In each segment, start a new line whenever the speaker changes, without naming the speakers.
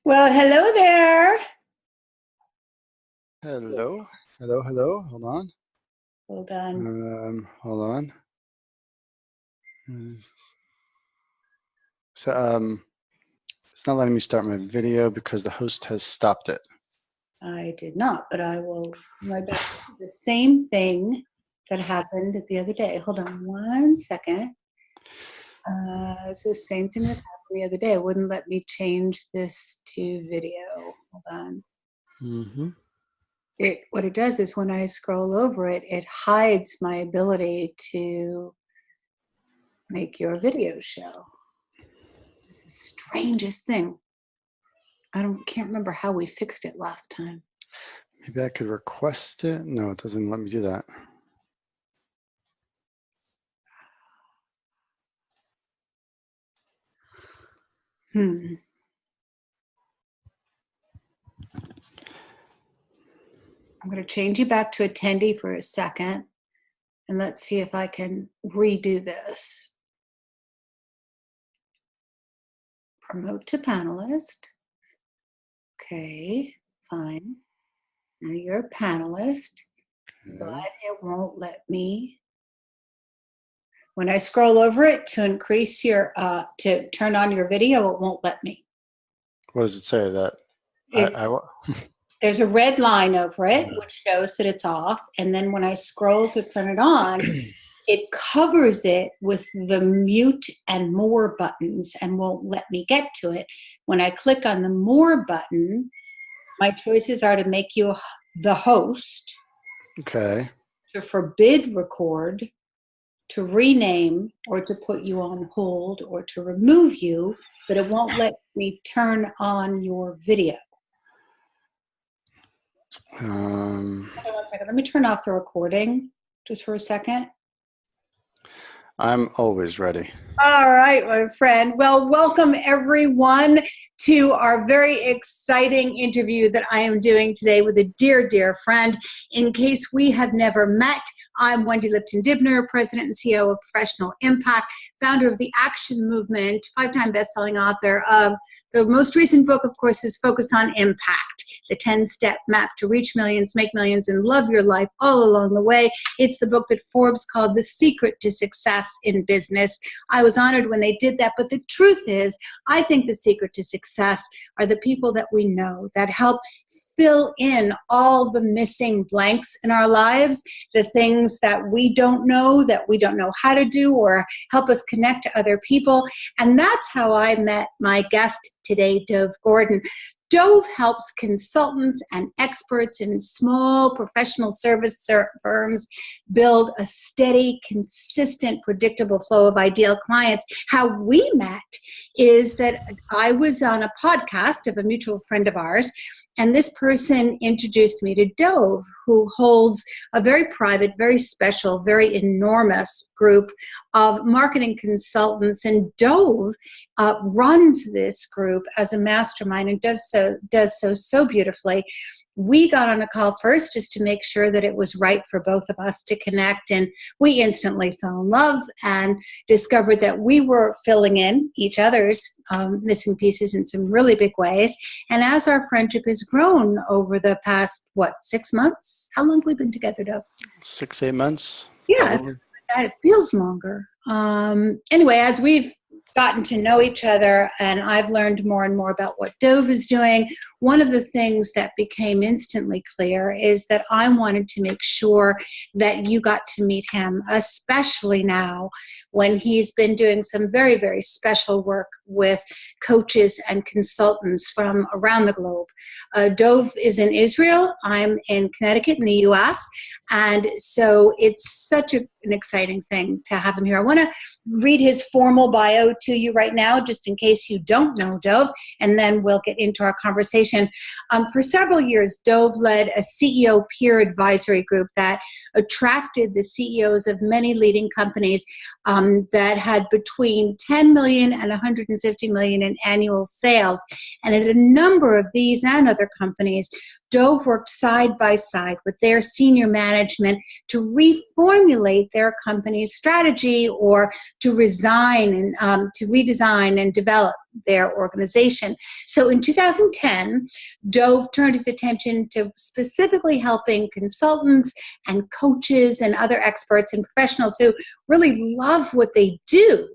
Well, hello there.
Hello, hello. Hold on.
Hold on.
Hold on. So, it's not letting me start my video because the host has stopped it.
I did not, but I will do my best. The same thing that happened the other day. Hold on 1 second. It's the same thing that happened the other day. It wouldn't let me change this to video. Hold on.
Mm-hmm.
What it does is when I scroll over it, it hides my ability to make your video show. It's the strangest thing. Can't remember how we fixed it last time.
Maybe I could request it. No, it doesn't let me do that.
I'm going to change you back to attendee for a second, and let's see if I can redo this. Promote to panelist. Okay, fine. Now you're a panelist, but it won't let me. When I scroll over it to increase your, to turn on your video, it won't let me.
What does it say? That
there's a red line over it, which shows that it's off. And then when I scroll to turn it on, it covers it with the mute and more buttons and won't let me get to it. When I click on the more button, my choices are to make you the host,
okay,
to forbid record, to rename, or to put you on hold, or to remove you, but it won't let me turn on your video. Hold on 1 second. Let me turn off the recording just for a second.
I'm always ready.
All right, my friend. Well, welcome everyone to our very exciting interview that I am doing today with a dear, dear friend. In case we have never met, I'm Wendy Lipton-Dibner, President and CEO of Professional Impact, founder of the Action Movement, 5-time best-selling author of the most recent book, of course, is focused on impact, the 10-step map to reach millions, make millions, and love your life all along the way. It's the book that Forbes called The Secret to Success in Business. I was honored when they did that, but the truth is, I think the secret to success are the people that we know that help fill in all the missing blanks in our lives, the things that we don't know how to do, or help us connect to other people. And that's how I met my guest today, Dove Gordon. Dove helps consultants and experts in small professional service firms build a steady, consistent, predictable flow of ideal clients. How we met is that I was on a podcast of a mutual friend of ours, and this person introduced me to Dove, who holds a very private, very special, very enormous group of marketing consultants. And Dove runs this group as a mastermind and does so beautifully. We got on a call first just to make sure that it was right for both of us to connect, and we instantly fell in love and discovered that we were filling in each other's missing pieces in some really big ways. And as our friendship has grown over the past, 6 months? How long have we been together, Dove?
6-8 months.
Yeah, it feels longer. Anyway, as we've gotten to know each other and I've learned more and more about what Dove is doing, one of the things that became instantly clear is that I wanted to make sure that you got to meet him, especially now when he's been doing some very, very special work with coaches and consultants from around the globe. Dove is in Israel. I'm in Connecticut in the U.S., and so it's such an exciting thing to have him here. I want to read his formal bio to you right now, just in case you don't know Dove, and then we'll get into our conversation. For several years, Dove led a CEO peer advisory group that attracted the CEOs of many leading companies that had between 10 million and 150 million in annual sales. And at a number of these and other companies, Dove worked side by side with their senior management to reformulate their company's strategy or to redesign and develop their organization. So in 2010, Dove turned his attention to specifically helping consultants and coaches and other experts and professionals who really love what they do,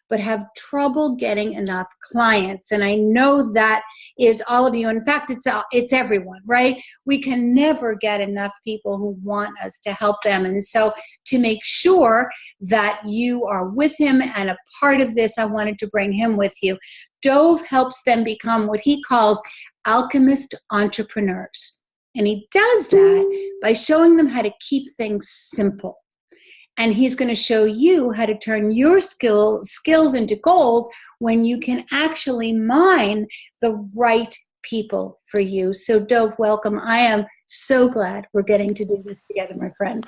but have trouble getting enough clients. And I know that is all of you. In fact, it's everyone, right? We can never get enough people who want us to help them. And so to make sure that you are with him and a part of this, I wanted to bring him with you. Dove helps them become what he calls alchemist entrepreneurs. And he does that by showing them how to keep things simple. And he's going to show you how to turn your skills into gold when you can actually mine the right people for you. So Dove, welcome. I am so glad we're getting to do this together, my friend.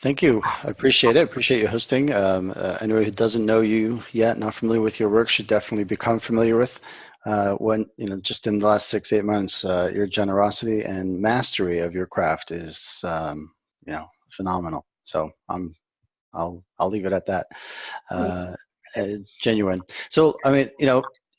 Thank you. I appreciate it. Appreciate you hosting. Anyone who doesn't know you yet, not familiar with your work, should definitely become familiar with. Just in the last 6-8 months, your generosity and mastery of your craft is, phenomenal. So I'll leave it at that. Genuine. So I mean,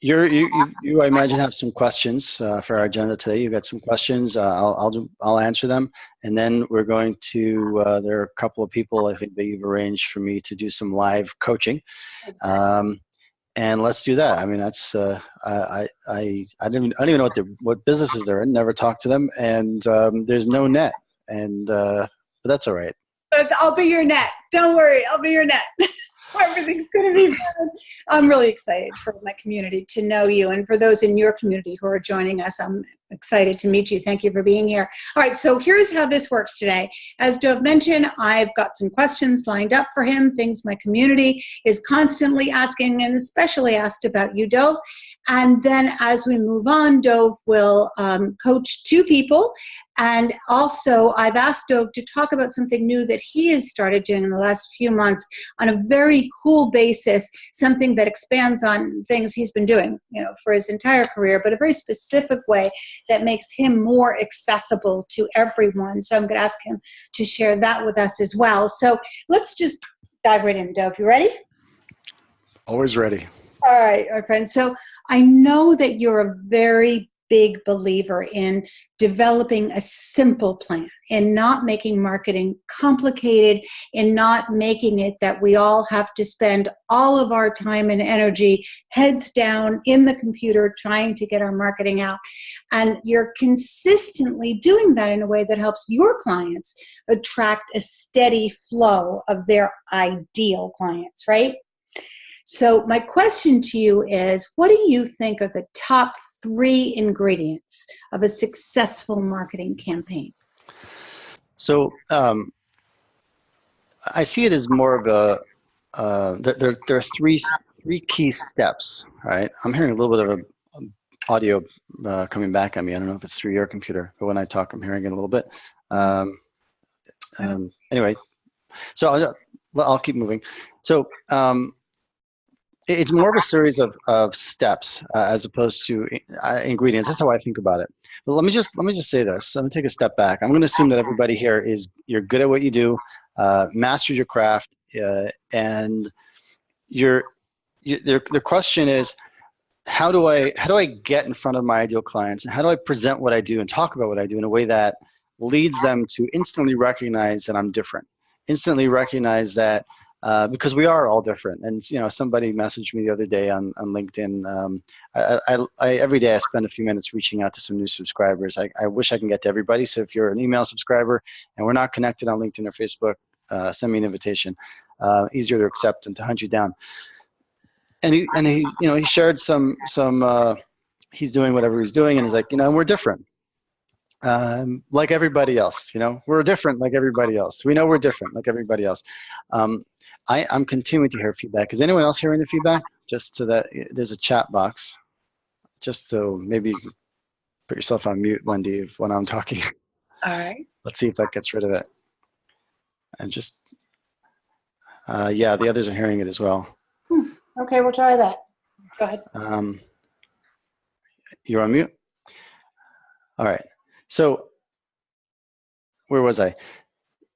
you I imagine have some questions for our agenda today. You got some questions. I'll answer them, and then we're going to. There are a couple of people I think that you've arranged for me to do some live coaching. Exactly. And let's do that. I mean, that's I don't even know what businesses they're in. Never talked to them, and there's no net, and but that's all right.
I'll be your net. Don't worry. I'll be your net. Everything's going to be fun. I'm really excited for my community to know you. And for those in your community who are joining us, I'm excited to meet you. Thank you for being here. All right, so here's how this works today. As Dove mentioned, I've got some questions lined up for him, things my community is constantly asking, and especially asked about you, Dove. And then as we move on, Dove will coach 2 people. And also, I've asked Dove to talk about something new that he has started doing in the last few months on a very cool basis, something that expands on things he's been doing, for his entire career, but a very specific way that makes him more accessible to everyone. So I'm going to ask him to share that with us as well. So let's just dive right in, Dove. You ready?
Always ready.
All right, my friend. So I know that you're a very big believer in developing a simple plan, in not making marketing complicated, in not making it that we all have to spend all of our time and energy heads down in the computer trying to get our marketing out. And you're consistently doing that in a way that helps your clients attract a steady flow of their ideal clients, right? So my question to you is, what do you think are the top 3 ingredients of a successful marketing campaign?
So I see it as more of a, there are three key steps, right? I'm hearing a little bit of audio coming back at me. I don't know if it's through your computer, but when I talk, I'm hearing it a little bit. Anyway, so I'll keep moving. So it's more of a series of steps as opposed to ingredients. That's how I think about it. But let me just say this. Let me take a step back. I'm going to assume that everybody here you're good at what you do, mastered your craft, and the question is, how do I get in front of my ideal clients, and how do I present what I do and talk about what I do in a way that leads them to instantly recognize that I'm different, instantly recognize that. Because we are all different, and somebody messaged me the other day on LinkedIn. Every day I spend a few minutes reaching out to some new subscribers. I wish I can get to everybody. So if you're an email subscriber and we're not connected on LinkedIn or Facebook, send me an invitation. Easier to accept than to hunt you down. And he shared some he's doing whatever he's doing, and he's like, we're different. Like everybody else, we're different like everybody else. We know we're different like everybody else. I'm continuing to hear feedback. Is anyone else hearing the feedback? Just so that there's a chat box, just so maybe you can put yourself on mute, Wendy, when I'm talking.
All right.
Let's see if that gets rid of it. And just, Yeah, the others are hearing it as well.
Okay, we'll try that. Go ahead.
You're on mute. All right. So where was I?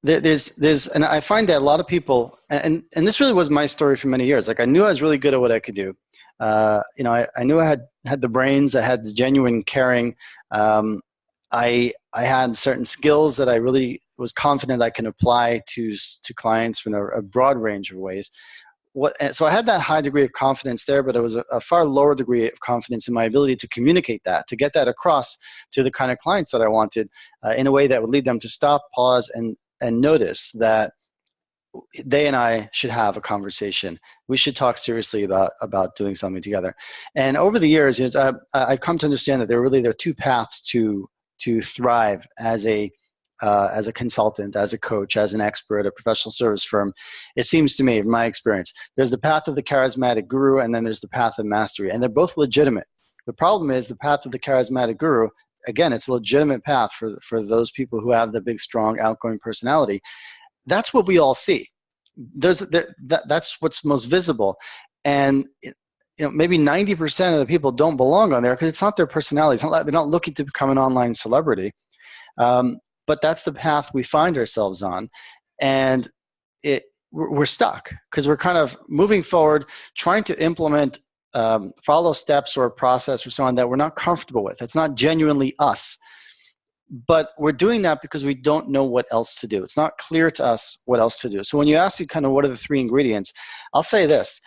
And I find that a lot of people, and this really was my story for many years. Like I knew I was really good at what I could do. I knew I had the brains, I had the genuine caring. I had certain skills that I really was confident I can apply to clients in a broad range of ways. So I had that high degree of confidence there, but it was a far lower degree of confidence in my ability to communicate that, to get that across to the kind of clients that I wanted in a way that would lead them to stop, pause, and notice that they and I should have a conversation. We should talk seriously about doing something together. And over the years, I've come to understand that there are two paths to thrive as a consultant, as a coach, as an expert, a professional service firm. It seems to me, in my experience, there's the path of the charismatic guru, and then there's the path of mastery, and they're both legitimate. The problem is the path of the charismatic guru. Again, it's a legitimate path for those people who have the big, strong, outgoing personality. That's what we all see. That's what's most visible, and maybe 90% of the people don't belong on there because it's not their personality. They're not looking to become an online celebrity. But that's the path we find ourselves on, and we're stuck because we're kind of moving forward, trying to implement, follow steps or a process or so on that we're not comfortable with. It's not genuinely us, but we're doing that because we don't know what else to do. It's not clear to us what else to do. So when you ask me kind of what are the three ingredients, I'll say this.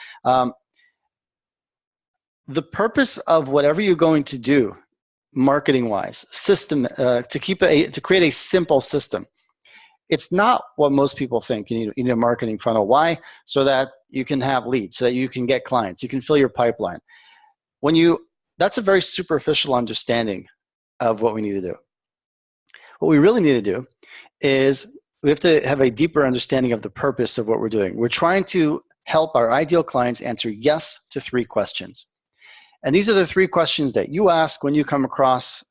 The purpose of whatever you're going to do, marketing-wise, system to create a simple system. It's not what most people think. You need a marketing funnel. Why? So that you can have leads, so that you can get clients, you can fill your pipeline. That's a very superficial understanding of what we need to do. What we really need to do is we have to have a deeper understanding of the purpose of what we're doing. We're trying to help our ideal clients answer yes to 3 questions. And these are the 3 questions that you ask when you come across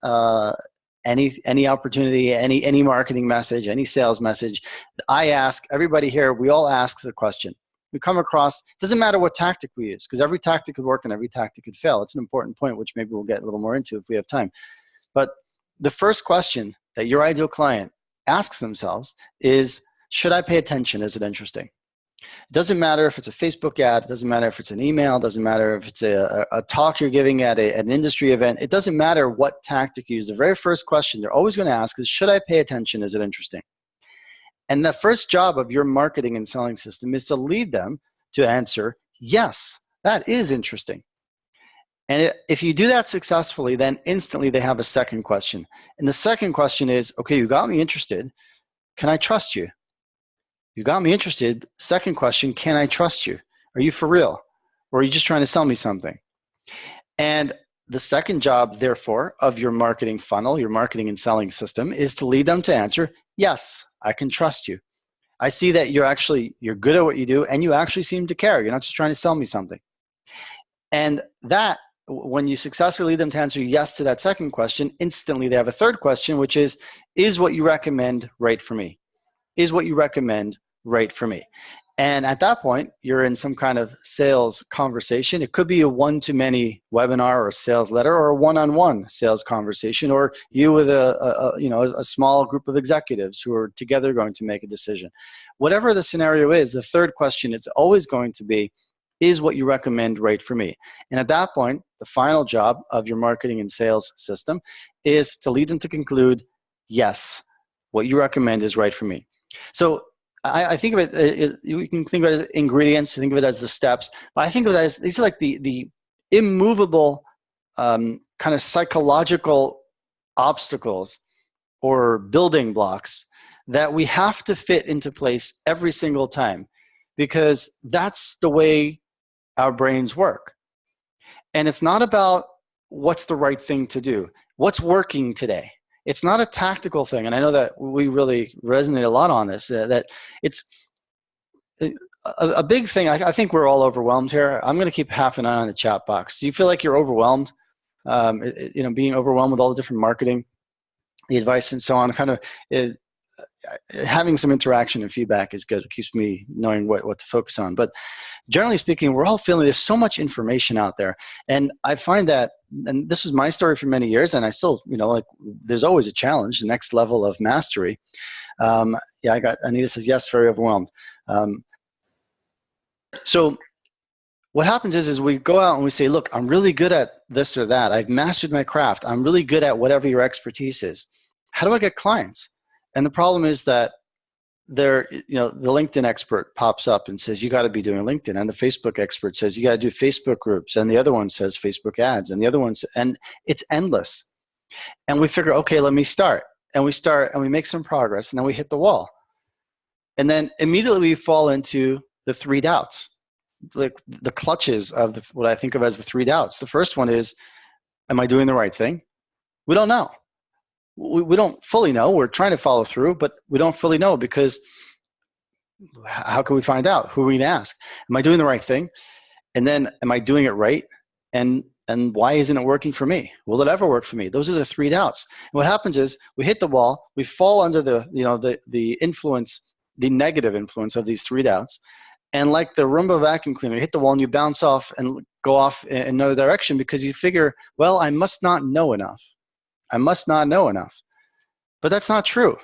any opportunity, any marketing message, any sales message. I ask, everybody here, we all ask the question. We come across, it doesn't matter what tactic we use, because every tactic could work and every tactic could fail. It's an important point, which maybe we'll get a little more into if we have time. But the first question that your ideal client asks themselves is, should I pay attention? Is it interesting? It doesn't matter if it's a Facebook ad. It doesn't matter if it's an email. It doesn't matter if it's a talk you're giving at an industry event. It doesn't matter what tactic you use. The very first question they're always going to ask is, should I pay attention? Is it interesting? And the first job of your marketing and selling system is to lead them to answer, yes, that is interesting. And if you do that successfully, then instantly they have a second question. And the second question is, okay, you got me interested. Can I trust you? You got me interested. Second question, can I trust you? Are you for real? Or are you just trying to sell me something? And the second job, therefore, of your marketing funnel, your marketing and selling system, is to lead them to answer, yes, I can trust you. I see that you're good at what you do and you actually seem to care. You're not just trying to sell me something. And that, when you successfully lead them to answer yes to that second question, instantly they have a third question, which is what you recommend right for me? Is what you recommend right for me? And at that point, you're in some kind of sales conversation. It could be a one-to-many webinar or a sales letter, or a one-on-one sales conversation, or you with a small group of executives who are together going to make a decision. Whatever the scenario is, the third question is always going to be, is what you recommend right for me? And at that point, the final job of your marketing and sales system is to lead them to conclude, yes, what you recommend is right for me. So I think of it, you can think of it as ingredients, think of it as the steps, but I think of it as, these are like the immovable kind of psychological obstacles or building blocks that we have to fit into place every single time, because that's the way our brains work. And it's not about what's the right thing to do, what's working today. It's not a tactical thing, and I know that we really resonate a lot on this, that it's a big thing. I think we're all overwhelmed here. I'm going to keep half an eye on the chat box. Do you feel like you're overwhelmed? Being overwhelmed with all the different marketing, the advice and so on, kind of, having some interaction and feedback is good. It keeps me knowing what to focus on. But generally speaking, we're all feeling there's so much information out there. And I find that, and this is my story for many years, and I still, like there's always a challenge, the next level of mastery. Anita says, yes, very overwhelmed. So what happens is we go out and we say, look, I'm really good at this or that. I've mastered my craft. I'm really good at whatever your expertise is. How do I get clients? And the problem is that the LinkedIn expert pops up and says, you got to be doing LinkedIn. And the Facebook expert says, you got to do Facebook groups. And the other one says Facebook ads. And the other one says, and it's endless. And we figure, okay, let me start. And we start and we make some progress. And then we hit the wall. And then immediately we fall into the 3 doubts. Like the clutches of what I think of as the 3 doubts. The first one is, am I doing the right thing? We don't know. We don't fully know. We're trying to follow through, but we don't fully know, because how can we find out? Who are we going to ask? Am I doing the right thing? And then, am I doing it right? And why isn't it working for me? Will it ever work for me? Those are the 3 doubts. And what happens is we hit the wall. We fall under the influence, the negative influence of these 3 doubts. And like the Roomba vacuum cleaner, you hit the wall and you bounce off and go off in another direction, because you figure, well, I must not know enough. I must not know enough. But that's not true.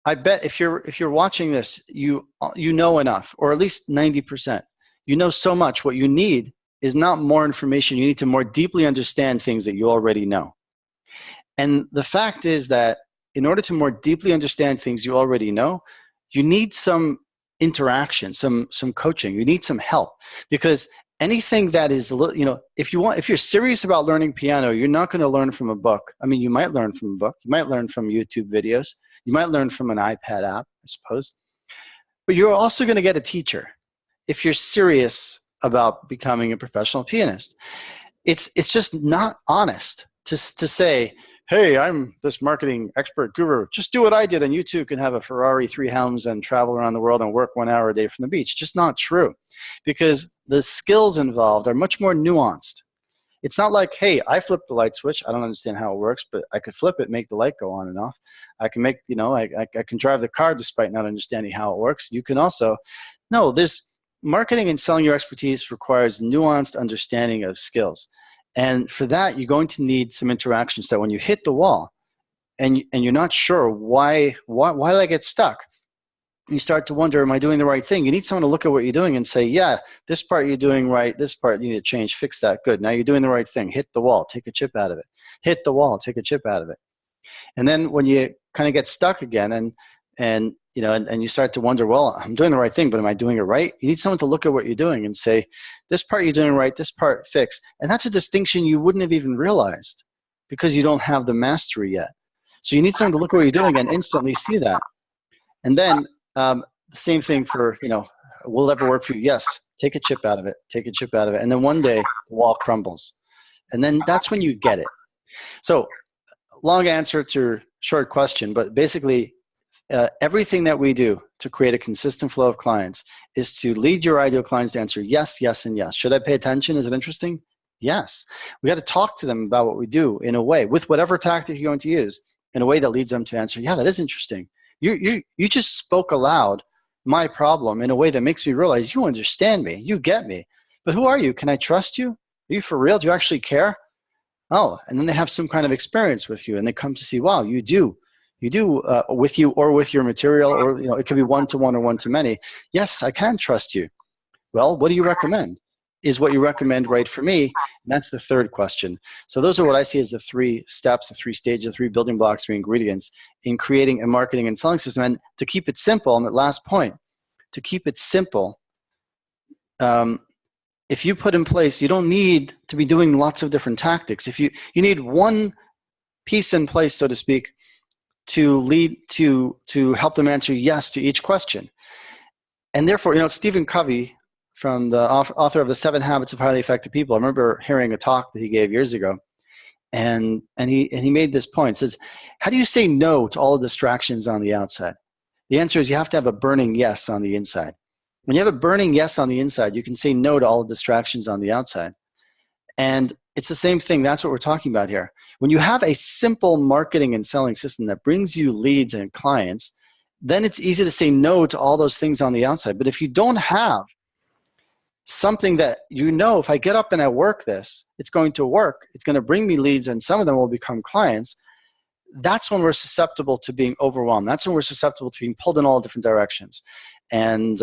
I bet if you're watching this, you know enough, or at least 90%. You know so much. What you need is not more information. You need to more deeply understand things that you already know. And the fact is that in order to more deeply understand things you already know, you need some interaction, some coaching. You need some help, because anything that is, if you're serious about learning piano, you're not going to learn from a book. I mean, you might learn from a book. You might learn from YouTube videos. You might learn from an iPad app, I suppose. But you're also going to get a teacher if you're serious about becoming a professional pianist. It's just not honest to say, hey, I'm this marketing expert guru. Just do what I did and you too can have a Ferrari 3 helms and travel around the world and work 1 hour a day from the beach. Just not true, because the skills involved are much more nuanced. It's not like, hey, I flipped the light switch. I don't understand how it works, but I could flip it, make the light go on and off. I can make, I can drive the car despite not understanding how it works. You can also, no, there's marketing and selling your expertise requires nuanced understanding of skills. And for that, you're going to need some interaction. So when you hit the wall and you're not sure why did I get stuck? You start to wonder, am I doing the right thing? You need someone to look at what you're doing and say, yeah, this part you're doing right. This part you need to change, fix that. Good. Now you're doing the right thing. Hit the wall, take a chip out of it. Hit the wall, take a chip out of it. And then when you kind of get stuck again and you start to wonder, well, I'm doing the right thing, but am I doing it right? You need someone to look at what you're doing and say, this part you're doing right, this part fix. And that's a distinction you wouldn't have even realized because you don't have the mastery yet. So you need someone to look at what you're doing and instantly see that. And then the same thing for, will it ever work for you? Yes, take a chip out of it, take a chip out of it. And then one day the wall crumbles. And then that's when you get it. So long answer to short question, but basically, everything that we do to create a consistent flow of clients is to lead your ideal clients to answer yes, yes, and yes. Should I pay attention? Is it interesting? Yes. We got to talk to them about what we do in a way, with whatever tactic you're going to use, in a way that leads them to answer, yeah, that is interesting. You just spoke aloud my problem in a way that makes me realize you understand me, you get me. But who are you? Can I trust you? Are you for real? Do you actually care? Oh, and then they have some kind of experience with you, and they come to see, wow, you do. You do with you or with your material, or it could be one-to-one or one-to-many. Yes, I can trust you. Well, what do you recommend? Is what you recommend right for me? And that's the third question. So those are what I see as the 3 steps, the 3 stages, the 3 building blocks, 3 ingredients in creating a marketing and selling system. And to keep it simple, and that last point, to keep it simple, if you put in place, you don't need to be doing lots of different tactics. If you need one piece in place, so to speak, to lead to help them answer yes to each question. And therefore, Stephen Covey, from the author of The 7 Habits of Highly Effective People, I remember hearing a talk that he gave years ago, and he made this point. It says, how do you say no to all the distractions on the outside? The answer is you have to have a burning yes on the inside. When you have a burning yes on the inside, you can say no to all the distractions on the outside. And it's the same thing. That's what we're talking about here. When you have a simple marketing and selling system that brings you leads and clients, then it's easy to say no to all those things on the outside. But if you don't have something that you know, if I get up and I work this, it's going to work, it's going to bring me leads, and some of them will become clients, that's when we're susceptible to being overwhelmed. That's when we're susceptible to being pulled in all different directions. And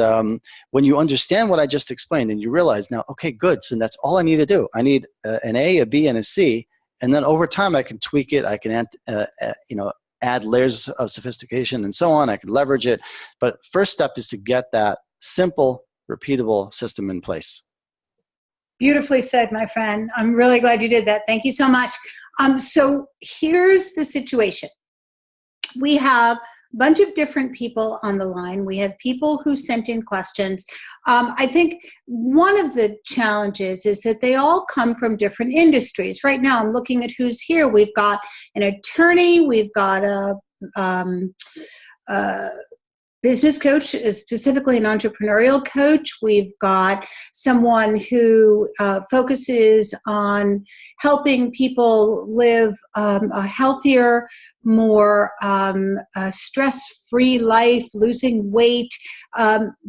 when you understand what I just explained and you realize now, okay, good, so that's all I need to do. I need an A, a B, and a C, and then over time I can tweak it. I can add layers of sophistication and so on. I can leverage it. But first step is to get that simple, repeatable system in place.
Beautifully said, my friend. I'm really glad you did that. Thank you so much. So here's the situation. We have a bunch of different people on the line. We have people who sent in questions. I think one of the challenges is that they all come from different industries. Right now, I'm looking at who's here. We've got an attorney. We've got a business coach, specifically an entrepreneurial coach. We've got someone who focuses on helping people live a healthier, more stress-free life, losing weight,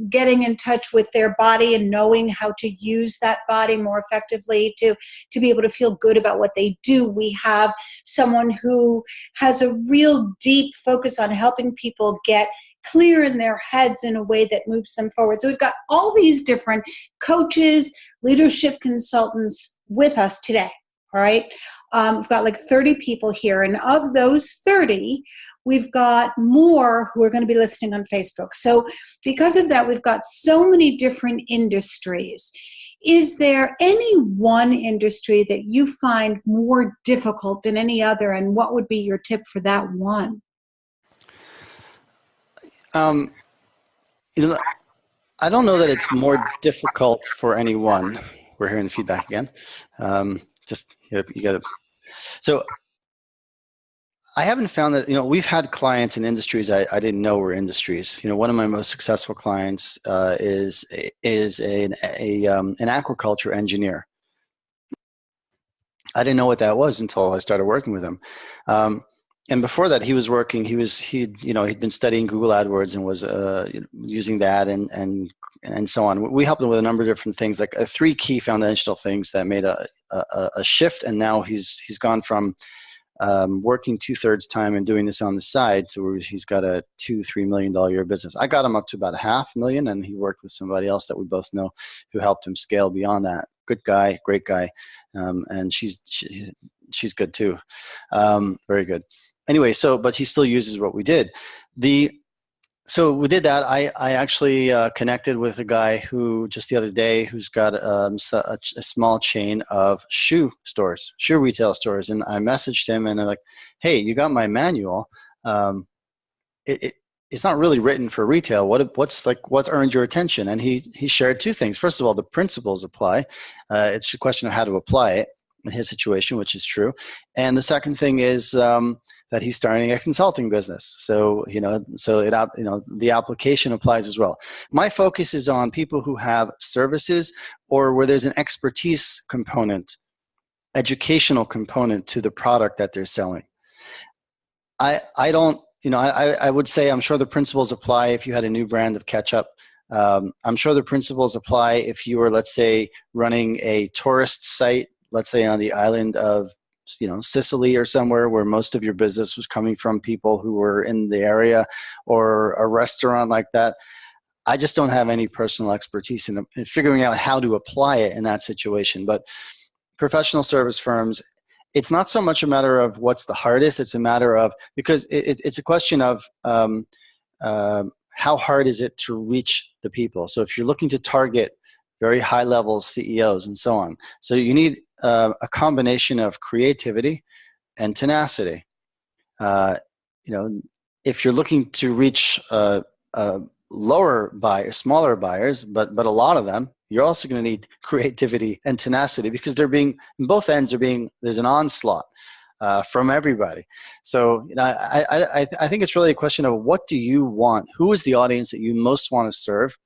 getting in touch with their body and knowing how to use that body more effectively to be able to feel good about what they do. We have someone who has a real deep focus on helping people get clear in their heads in a way that moves them forward. So we've got all these different coaches, leadership consultants with us today, all right? We've got like 30 people here, and of those 30, we've got more who are going to be listening on Facebook. So because of that, we've got so many different industries. Is there any one industry that you find more difficult than any other, and what would be your tip for that one?
I don't know that it's more difficult for anyone. We're hearing the feedback again. You got to. So I haven't found that, we've had clients in industries I didn't know were industries. One of my most successful clients is an aquaculture engineer. I didn't know what that was until I started working with him. And before that, he was working. He'd been studying Google AdWords and was using that and so on. We helped him with a number of different things, like three key foundational things that made a shift. And now he's gone from working 2/3 time and doing this on the side to where he's got a $2-3 million a year business. I got him up to about $500,000, and he worked with somebody else that we both know who helped him scale beyond that. Good guy, great guy, and she's good too, very good. Anyway, but he still uses what we did. So we did that. I actually connected with a guy who just the other day who's got a small chain of shoe retail stores, and I messaged him and I'm like, "Hey, you got my manual? It's not really written for retail. What's earned your attention?" And he shared two things. First of all, the principles apply. It's a question of how to apply it in his situation, which is true. And the second thing is that he's starting a consulting business. So, the application applies as well. My focus is on people who have services or where there's an expertise component, educational component to the product that they're selling. I would say I'm sure the principles apply if you had a new brand of ketchup. I'm sure the principles apply if you were, let's say, running a tourist site, let's say on the island of Sicily or somewhere where most of your business was coming from people who were in the area, or a restaurant like that. I just don't have any personal expertise in figuring out how to apply it in that situation. But professional service firms, it's not so much a matter of what's the hardest. It's a matter of, because it's a question of how hard is it to reach the people. So if you're looking to target very high level CEOs and so on, so you need a combination of creativity and tenacity. If you're looking to reach smaller buyers, but a lot of them, you're also going to need creativity and tenacity, because both ends there's an onslaught from everybody. So I think it's really a question of what do you want? Who is the audience that you most want to serve?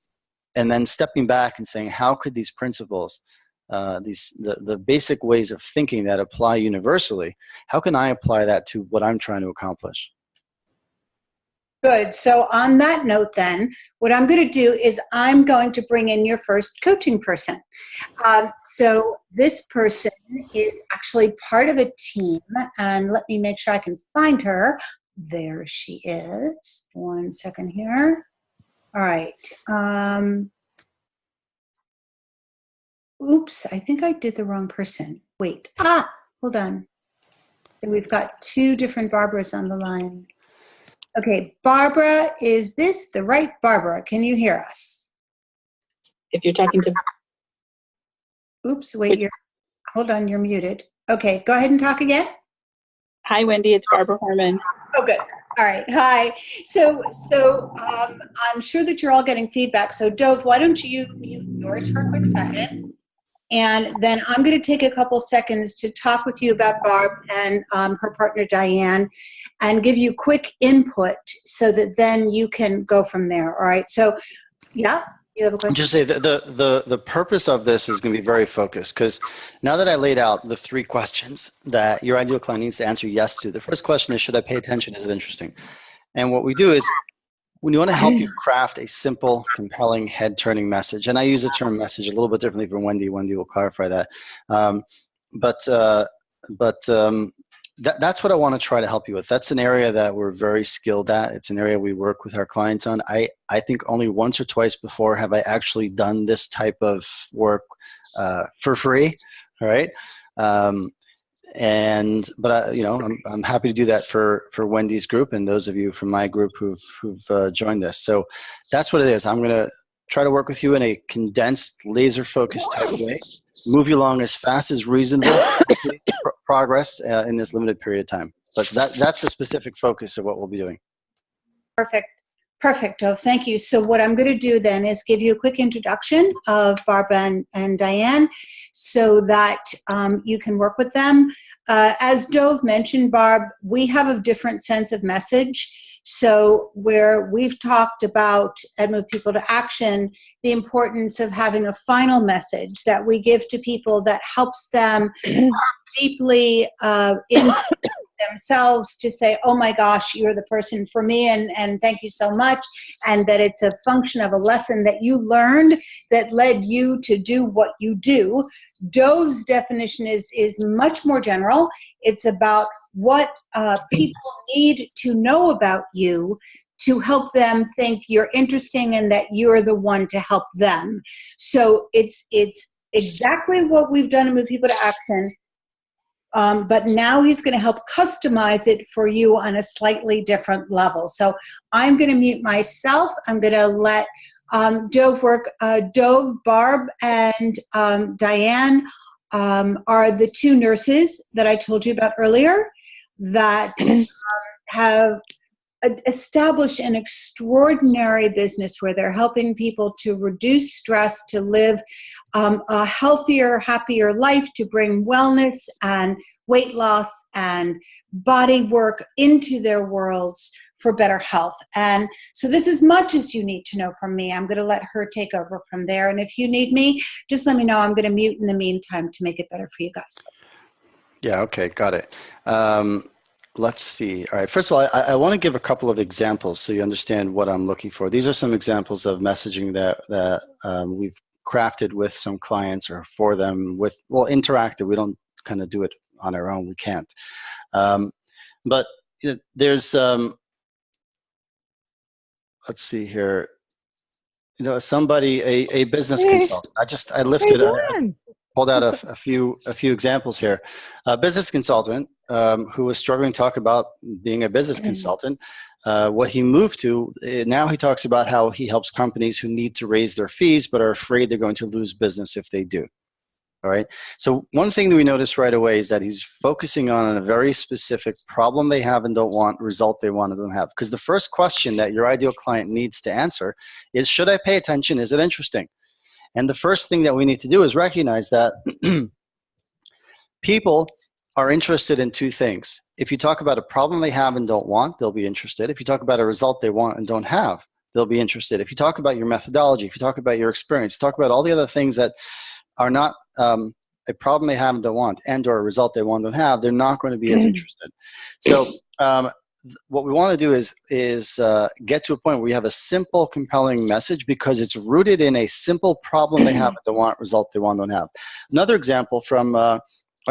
And then stepping back and saying, how could these principles, the basic ways of thinking that apply universally, how can I apply that to what I'm trying to accomplish?
Good. So on that note then, what I'm going to do is I'm going to bring in your first coaching person. So this person is actually part of a team, and let me make sure I can find her. There she is. One second here. All right. Oops, I think I did the wrong person. Wait. Hold on. We've got two different Barbaras on the line. Okay, Barbara, is this the right Barbara? Can you hear us?
If you're talking to...
Oops, wait, hold on, you're muted. Okay, go ahead and talk again.
Hi, Wendy, it's Barbara Horman.
Oh, good. All right, hi. So I'm sure that you're all getting feedback. So Dove, why don't you mute yours for a quick second? And then I'm going to take a couple seconds to talk with you about Barb and her partner, Diane, and give you quick input so that then you can go from there. All right. So, yeah, you have a question?
Just say the purpose of this is going to be very focused, because now that I laid out the 3 questions that your ideal client needs to answer yes to, the first question is, should I pay attention? Is it interesting? And what we do is, when you want to help you craft a simple, compelling, head-turning message, and I use the term message a little bit differently from Wendy. Wendy will clarify that. That's what I want to try to help you with. That's an area that we're very skilled at. It's an area we work with our clients on. I think only once or twice before have I actually done this type of work for free, all right? I'm happy to do that for Wendy's group and those of you from my group who've joined us. So that's what it is. I'm going to try to work with you in a condensed, laser-focused type of way, move you along as fast as reasonable progress in this limited period of time. But that's the specific focus of what we'll be doing.
Perfect, Dove. Thank you. So what I'm going to do then is give you a quick introduction of Barbara and Diane so that you can work with them. As Dove mentioned, Barb, we have a different sense of message. So where we've talked about and move people to action, the importance of having a final message that we give to people that helps them deeply in themselves to say, oh my gosh, you're the person for me, and thank you so much, and that it's a function of a lesson that you learned that led you to do what you do. Dove's definition is much more general. It's about what people need to know about you to help them think you're interesting and that you're the one to help them. So it's exactly what we've done to move people to action. But now he's going to help customize it for you on a slightly different level. So I'm going to mute myself. I'm going to let Dove work. Dove, Barb, and Diane are the 2 nurses that I told you about earlier that have established an extraordinary business where they're helping people to reduce stress, to live a healthier, happier life, to bring wellness and weight loss and body work into their worlds for better health. And so this is much as you need to know from me. I'm going to let her take over from there. And if you need me, just let me know. I'm going to mute in the meantime to make it better for you guys.
Yeah, okay, got it. Let's see. All right, first of all, I want to give a couple of examples so you understand what I'm looking for. These are some examples of messaging that we've crafted with some clients or for them with, well, interactive. We don't kind of do it on our own. We can't. But you know, there's, let's see here. You know, somebody, a business consultant. I lifted, pulled out a few examples here. A business consultant who was struggling to talk about being a business consultant. What he moved to, now he talks about how he helps companies who need to raise their fees but are afraid they're going to lose business if they do. All right. So one thing that we notice right away is that he's focusing on a very specific problem they have and don't want, result they want and don't have. Because the first question that your ideal client needs to answer is, should I pay attention? Is it interesting? And the first thing that we need to do is recognize that people are interested in 2 things. If you talk about a problem they have and don't want, they'll be interested. If you talk about a result they want and don't have, they'll be interested. If you talk about your methodology, if you talk about your experience, talk about all the other things that are not a problem they have and don't want, and or a result they want and don't have, they're not going to be as interested. So what we want to do is get to a point where we have a simple, compelling message because it's rooted in a simple problem they have, they want, result they want, don't have. Another example from a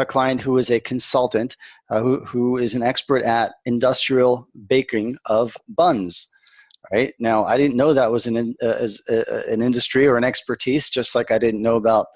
client who is a consultant, who is an expert at industrial baking of buns. Right now, I didn't know that was an industry or an expertise, just like I didn't know about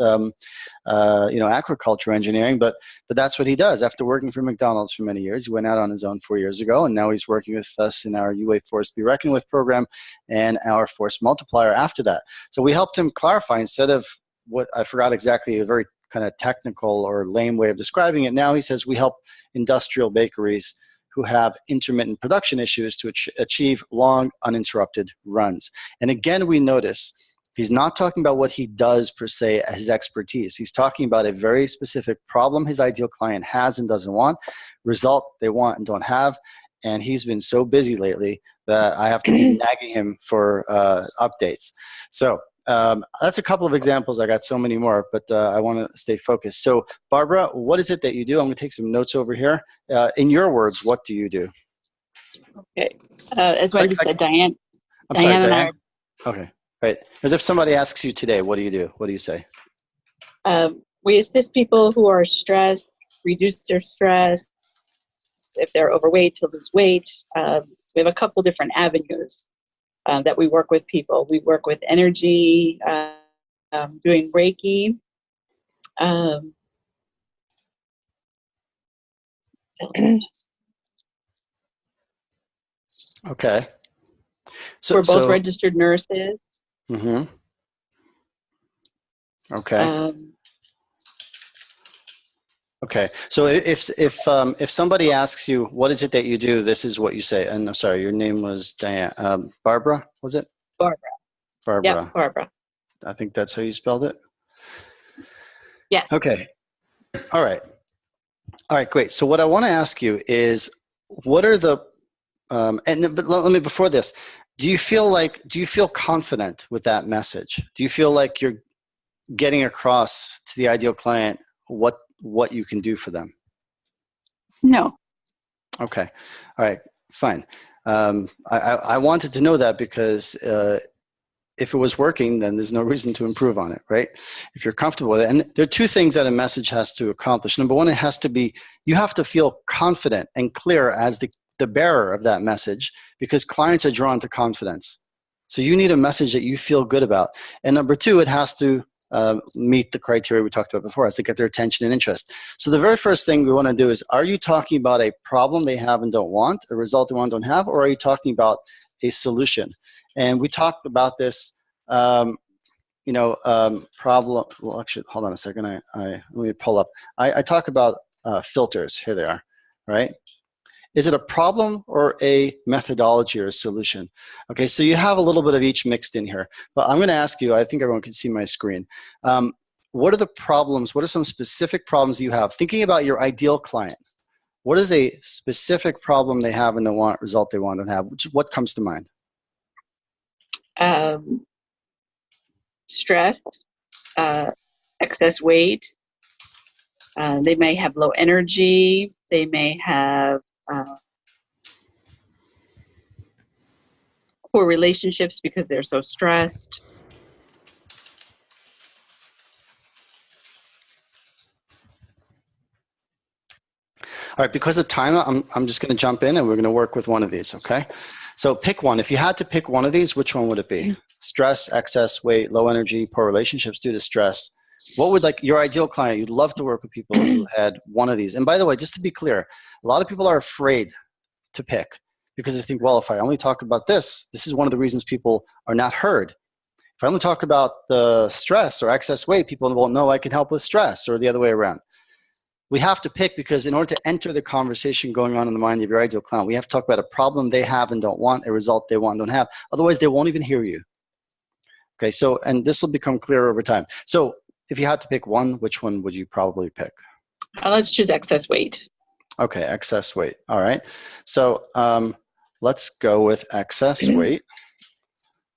aquaculture engineering. But that's what he does. After working for McDonald's for many years, he went out on his own 4 years ago, and now he's working with us in our UA Force Be Reckoned With program and our Force Multiplier after that. So we helped him clarify, instead of what I forgot exactly, a very kind of technical or lame way of describing it. Now he says we help industrial bakeries who have intermittent production issues to achieve long, uninterrupted runs. And again, we notice he's not talking about what he does per se as his expertise. He's talking about a very specific problem his ideal client has and doesn't want, result they want and don't have. And he's been so busy lately that I have to be nagging him for updates. So that's a couple of examples. I got so many more, but I want to stay focused. So Barbara, what is it that you do? I'm going to take some notes over here. In your words, what do you do?
Okay. As Wendy said, Diane.
I'm sorry, Diane. Okay. Right. As if somebody asks you today, what do you do? What do you say?
We assist people who are stressed, reduce their stress. If they're overweight, to lose weight. We have a couple different avenues that we work with people. We work with energy, doing Reiki.
Okay.
We're both registered nurses.
Mm-hmm. Okay. Okay. So if somebody asks you, what is it that you do? This is what you say. And I'm sorry, your name was Diane. Barbara, was it?
Barbara.
Barbara.
Yeah, Barbara.
I think that's how you spelled it.
Yes.
Okay. All right. All right, great. So what I want to ask you is, what are the, but let me, before this, do you feel confident with that message? Do you feel like you're getting across to the ideal client what you can do for them?
No.
Okay. All right, fine. I wanted to know that because if it was working, then there's no reason to improve on it, right? If you're comfortable with it. And there are two things that a message has to accomplish. Number one, it has to be, you have to feel confident and clear as the bearer of that message, because clients are drawn to confidence. So you need a message that you feel good about. And number two, it has to meet the criteria we talked about before, has to get their attention and interest. So the very first thing we want to do is, are you talking about a problem they have and don't want, a result they want and don't have, or are you talking about a solution? And we talked about this, problem. Well, actually, hold on a second. Let me pull up. I talk about filters. Here they are, right? Is it a problem or a methodology or a solution? Okay, so you have a little bit of each mixed in here. But I'm going to ask you, I think everyone can see my screen. What are the problems? What are some specific problems you have? Thinking about your ideal client, what is a specific problem they have and the result they want to have? What comes to mind?
Stress, excess weight. They may have low energy. They may have poor relationships because they're so stressed.
All right, because of time, I'm just going to jump in and we're going to work with one of these, okay? So pick one. If you had to pick one of these, which one would it be? Stress, excess weight, low energy, poor relationships due to stress. What would, like, your ideal client, you'd love to work with people who had one of these. And by the way, just to be clear, a lot of people are afraid to pick because they think, well, if I only talk about this is one of the reasons people are not heard. If I only talk about the stress or excess weight, people won't know I can help with stress, or the other way around. We have to pick, because in order to enter the conversation going on in the mind of your ideal client, we have to talk about a problem they have and don't want, a result they want and don't have. Otherwise, they won't even hear you. Okay, so, and this will become clearer over time. So if you had to pick one, which one would you probably pick?
Let's choose excess weight.
Okay, excess weight. All right. So let's go with excess weight.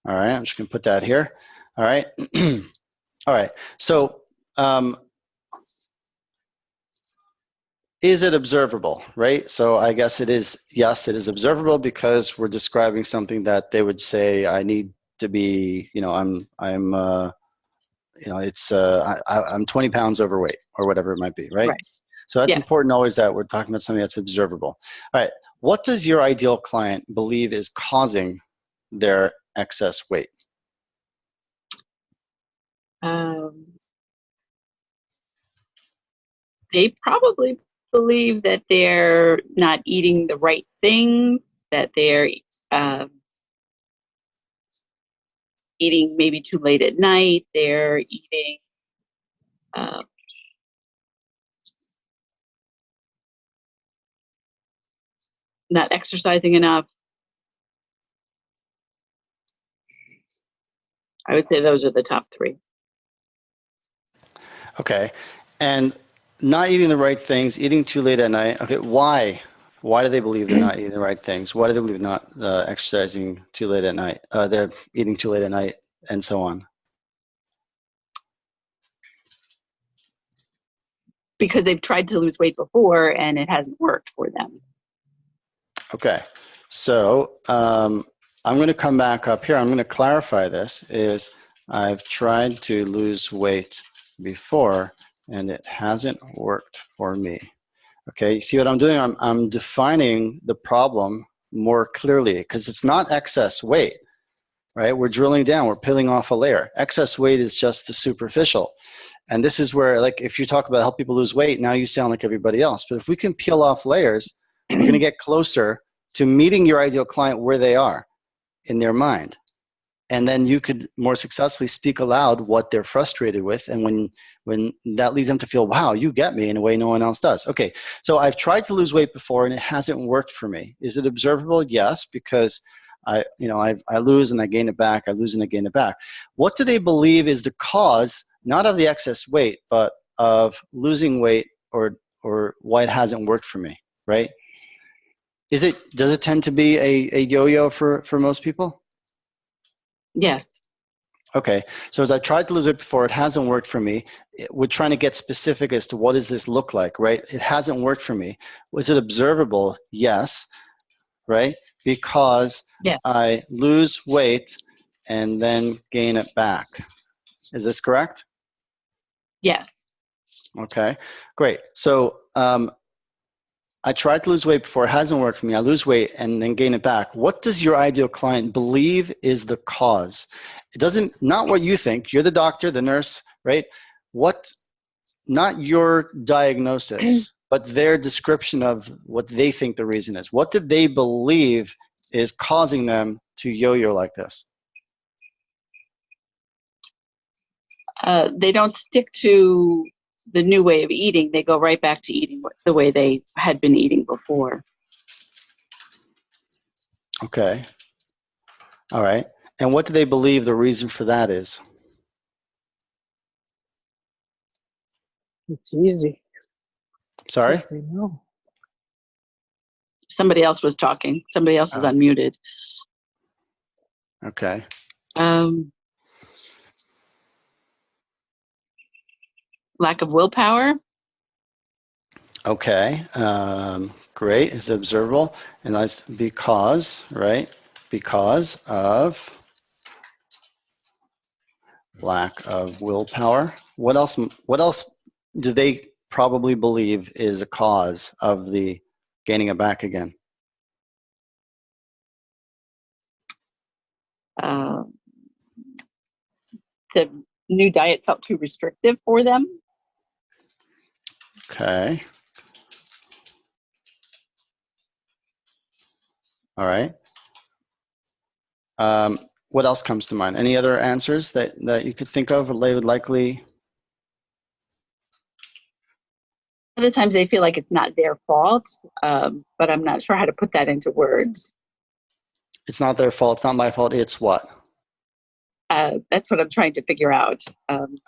All right, I'm just going to put that here. All right. All right. So is it observable, right? So I guess it is, yes, it is observable because we're describing something that they would say, I need to be, I'm 20 pounds overweight or whatever it might be, right?
Right.
So that's
Yes.
important always that we're talking about something that's observable. All right. What does your ideal client believe is causing their excess weight?
They probably believe that they're not eating the right things, that they're eating maybe too late at night, they're eating not exercising enough. I would say those are the top three.
Okay. And not eating the right things, eating too late at night. Okay. Why? Why do they believe they're not eating the right things? Why do they believe they're not exercising too late at night? They're eating too late at night and so on.
Because they've tried to lose weight before and it hasn't worked for them.
Okay. So I'm going to come back up here. I'm going to clarify this is I've tried to lose weight before and it hasn't worked for me. Okay, you see what I'm doing? I'm defining the problem more clearly because it's not excess weight, right? We're drilling down, we're peeling off a layer. Excess weight is just the superficial. And this is where, like, if you talk about help people lose weight, now you sound like everybody else. But if we can peel off layers, we're going to get closer to meeting your ideal client where they are in their mind. And then you could more successfully speak aloud what they're frustrated with. And when that leads them to feel, wow, you get me in a way no one else does. Okay, so I've tried to lose weight before and it hasn't worked for me. Is it observable? Yes, because I lose and I gain it back. I lose and I gain it back. What do they believe is the cause, not of the excess weight, but of losing weight or why it hasn't worked for me, right? Does it tend to be a yo-yo for most people?
Yes.
Okay, so as I tried to lose weight before, it hasn't worked for me. We're trying to get specific as to what does this look like, right? It hasn't worked for me. Was it observable? Yes, right? Because
Yes.
I lose weight and then gain it back. Is this correct?
Yes.
Okay, great. So I tried to lose weight before, it hasn't worked for me. I lose weight and then gain it back. What does your ideal client believe is the cause? It doesn't, not what you think. You're the doctor, the nurse, right? Not your diagnosis, but their description of what they think the reason is. What did they believe is causing them to yo-yo like this?
They don't stick to the new way of eating. They go right back to eating the way they had been eating before.
Okay. All right. And what do they believe the reason for that is?
It's easy.
Sorry?
I know.
Somebody else was talking. Somebody else is unmuted.
Okay.
Lack of willpower.
Okay. Great. It's observable. And that's because, right? Because of lack of willpower. What else do they probably believe is a cause of the gaining it back again?
The new diet felt too restrictive for them.
Okay. All right. What else comes to mind? Any other answers that you could think of they would likely?
Other times they feel like it's not their fault, but I'm not sure how to put that into words.
It's not their fault. It's not my fault. It's what?
That's what I'm trying to figure out.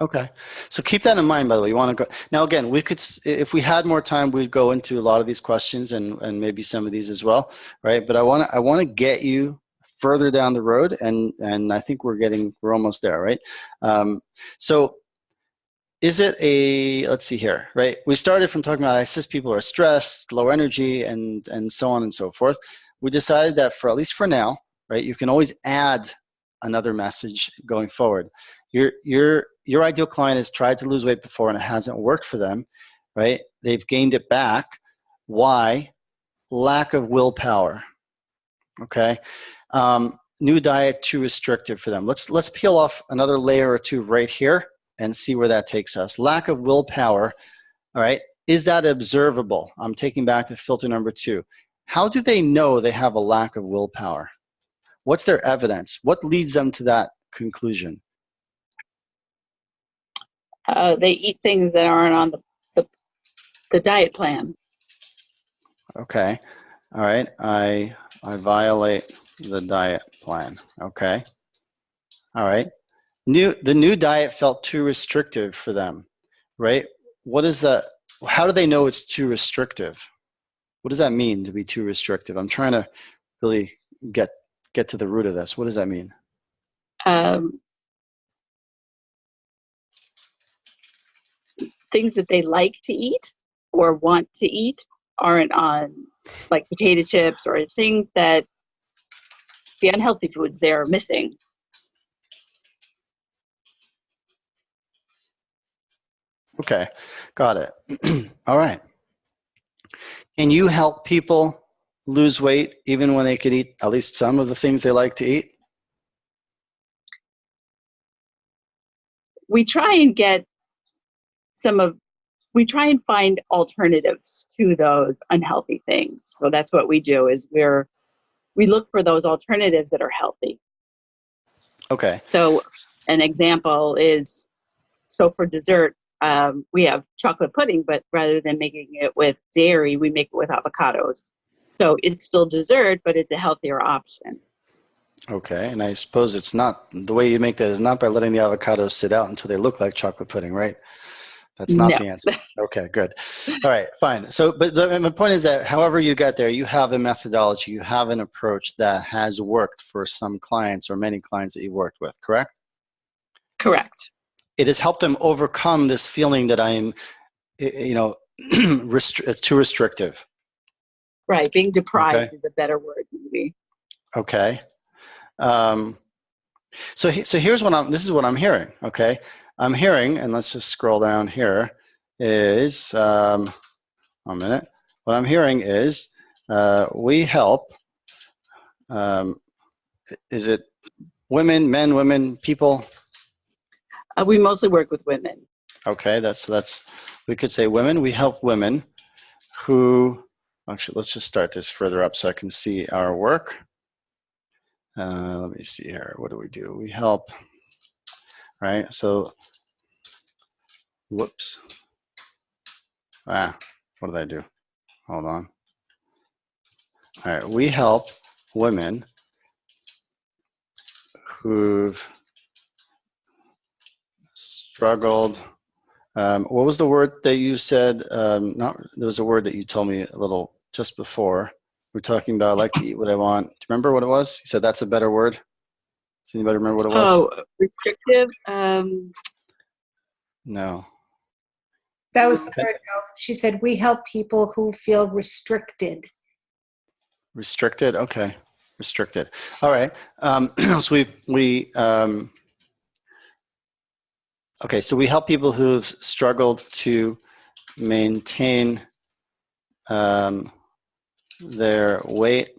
Okay. So keep that in mind, by the way. You want to go now. Again, we could, if we had more time, we'd go into a lot of these questions and maybe some of these as well, right? But I want to get you further down the road, and I think we're almost there, right? So is it a, let's see here, right? We started from talking about I assist people who are stressed, low energy, and so on and so forth. We decided that for at least for now, right, you can always add another message going forward. Your ideal client has tried to lose weight before and it hasn't worked for them, right? They've gained it back. Why? Lack of willpower. Okay. New diet too restrictive for them. Let's peel off another layer or two right here and see where that takes us. Lack of willpower. All right. Is that observable? I'm taking back to filter number 2. How do they know they have a lack of willpower? What's their evidence? What leads them to that conclusion?
They eat things that aren't on the diet plan.
Okay. All right. I violate the diet plan. Okay. All right. The new diet felt too restrictive for them, right? What is that? How do they know it's too restrictive? What does that mean to be too restrictive? I'm trying to really get to the root of this. What does that mean?
Things that they like to eat or want to eat aren't on, like potato chips or things that the unhealthy foods they're missing.
Okay, got it. All right. Can you help people lose weight even when they could eat at least some of the things they like to eat?
We try and find alternatives to those unhealthy things. So that's what we do, is we look for those alternatives that are healthy.
Okay.
So an example is, so for dessert, we have chocolate pudding, but rather than making it with dairy, we make it with avocados. So it's still dessert, but it's a healthier option.
Okay, and I suppose it's not, the way you make that is not by letting the avocados sit out until they look like chocolate pudding, right? That's not the answer. Okay, good. All right, fine. So, but my point is that however you get there, you have a methodology, you have an approach that has worked for some clients or many clients that you've worked with, correct?
Correct.
It has helped them overcome this feeling that I'm, it's too restrictive.
Right, being deprived is a better word, maybe.
Okay. So here's what this is what I'm hearing. Okay. I'm hearing, and let's just scroll down here, is, a minute. What I'm hearing is, we help, is it women, men, women, people?
We mostly work with women.
Okay, that's, we could say women. We help women who, actually, let's just start this further up so I can see our work. Let me see here. What do? We help, right? So, whoops. What did I do? Hold on. All right, we help women who've struggled. What was the word that you said? There was a word that you told me a little just before. We're talking about, I like to eat what I want. Do you remember what it was? You said that's a better word. Does anybody remember what it was?
Oh, restrictive?
No.
That was the word. No. She said, we help people who feel restricted.
Restricted? Okay. Restricted. All right. So okay, so we help people who've struggled to maintain their weight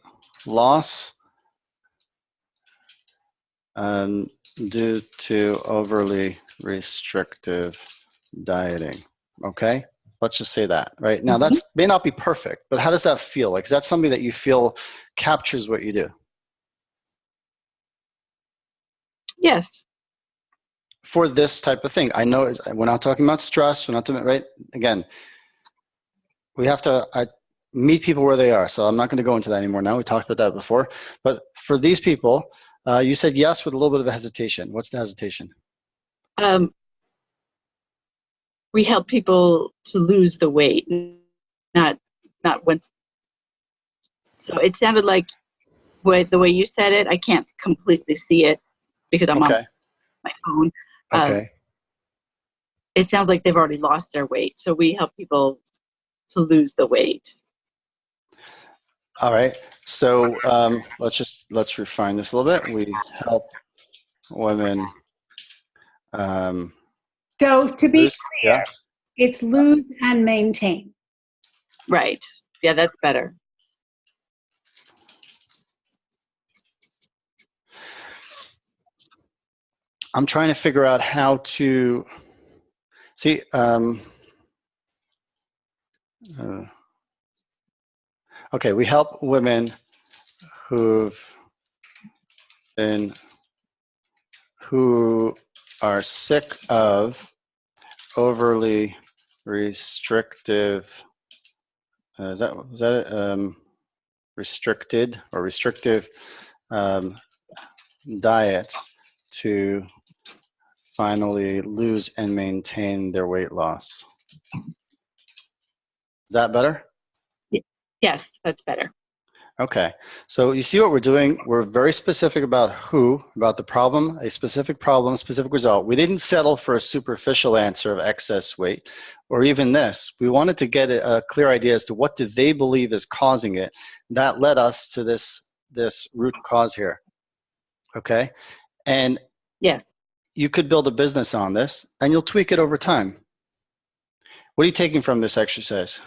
loss due to overly restrictive dieting. Okay, let's just say that, right? Now, that may not be perfect, but how does that feel? Like, is that something that you feel captures what you do?
Yes.
For this type of thing, I know we're not talking about stress. We're not talking, right? Again, we have to meet people where they are. So I'm not going to go into that anymore now. We talked about that before. But for these people, you said yes with a little bit of a hesitation. What's the hesitation?
We help people to lose the weight, not once. So it sounded like the way you said it. I can't completely see it because I'm on my phone.
Okay.
it sounds like they've already lost their weight. So we help people to lose the weight.
All right. So let's refine this a little bit. We help women.
So to be
Lose,
clear,
yeah.
it's lose and maintain.
Right. Yeah, that's better.
I'm trying to figure out how to see. Okay, we help women who are sick of overly restrictive. Was that it? Restricted or restrictive diets to finally lose and maintain their weight loss. Is that better?
Yes, that's better.
Okay, so you see what we're doing? We're very specific about the problem, a specific problem, specific result. We didn't settle for a superficial answer of excess weight or even this. We wanted to get a clear idea as to what do they believe is causing it. That led us to this root cause here. Okay, and
yes,
you could build a business on this and you'll tweak it over time. What are you taking from this exercise?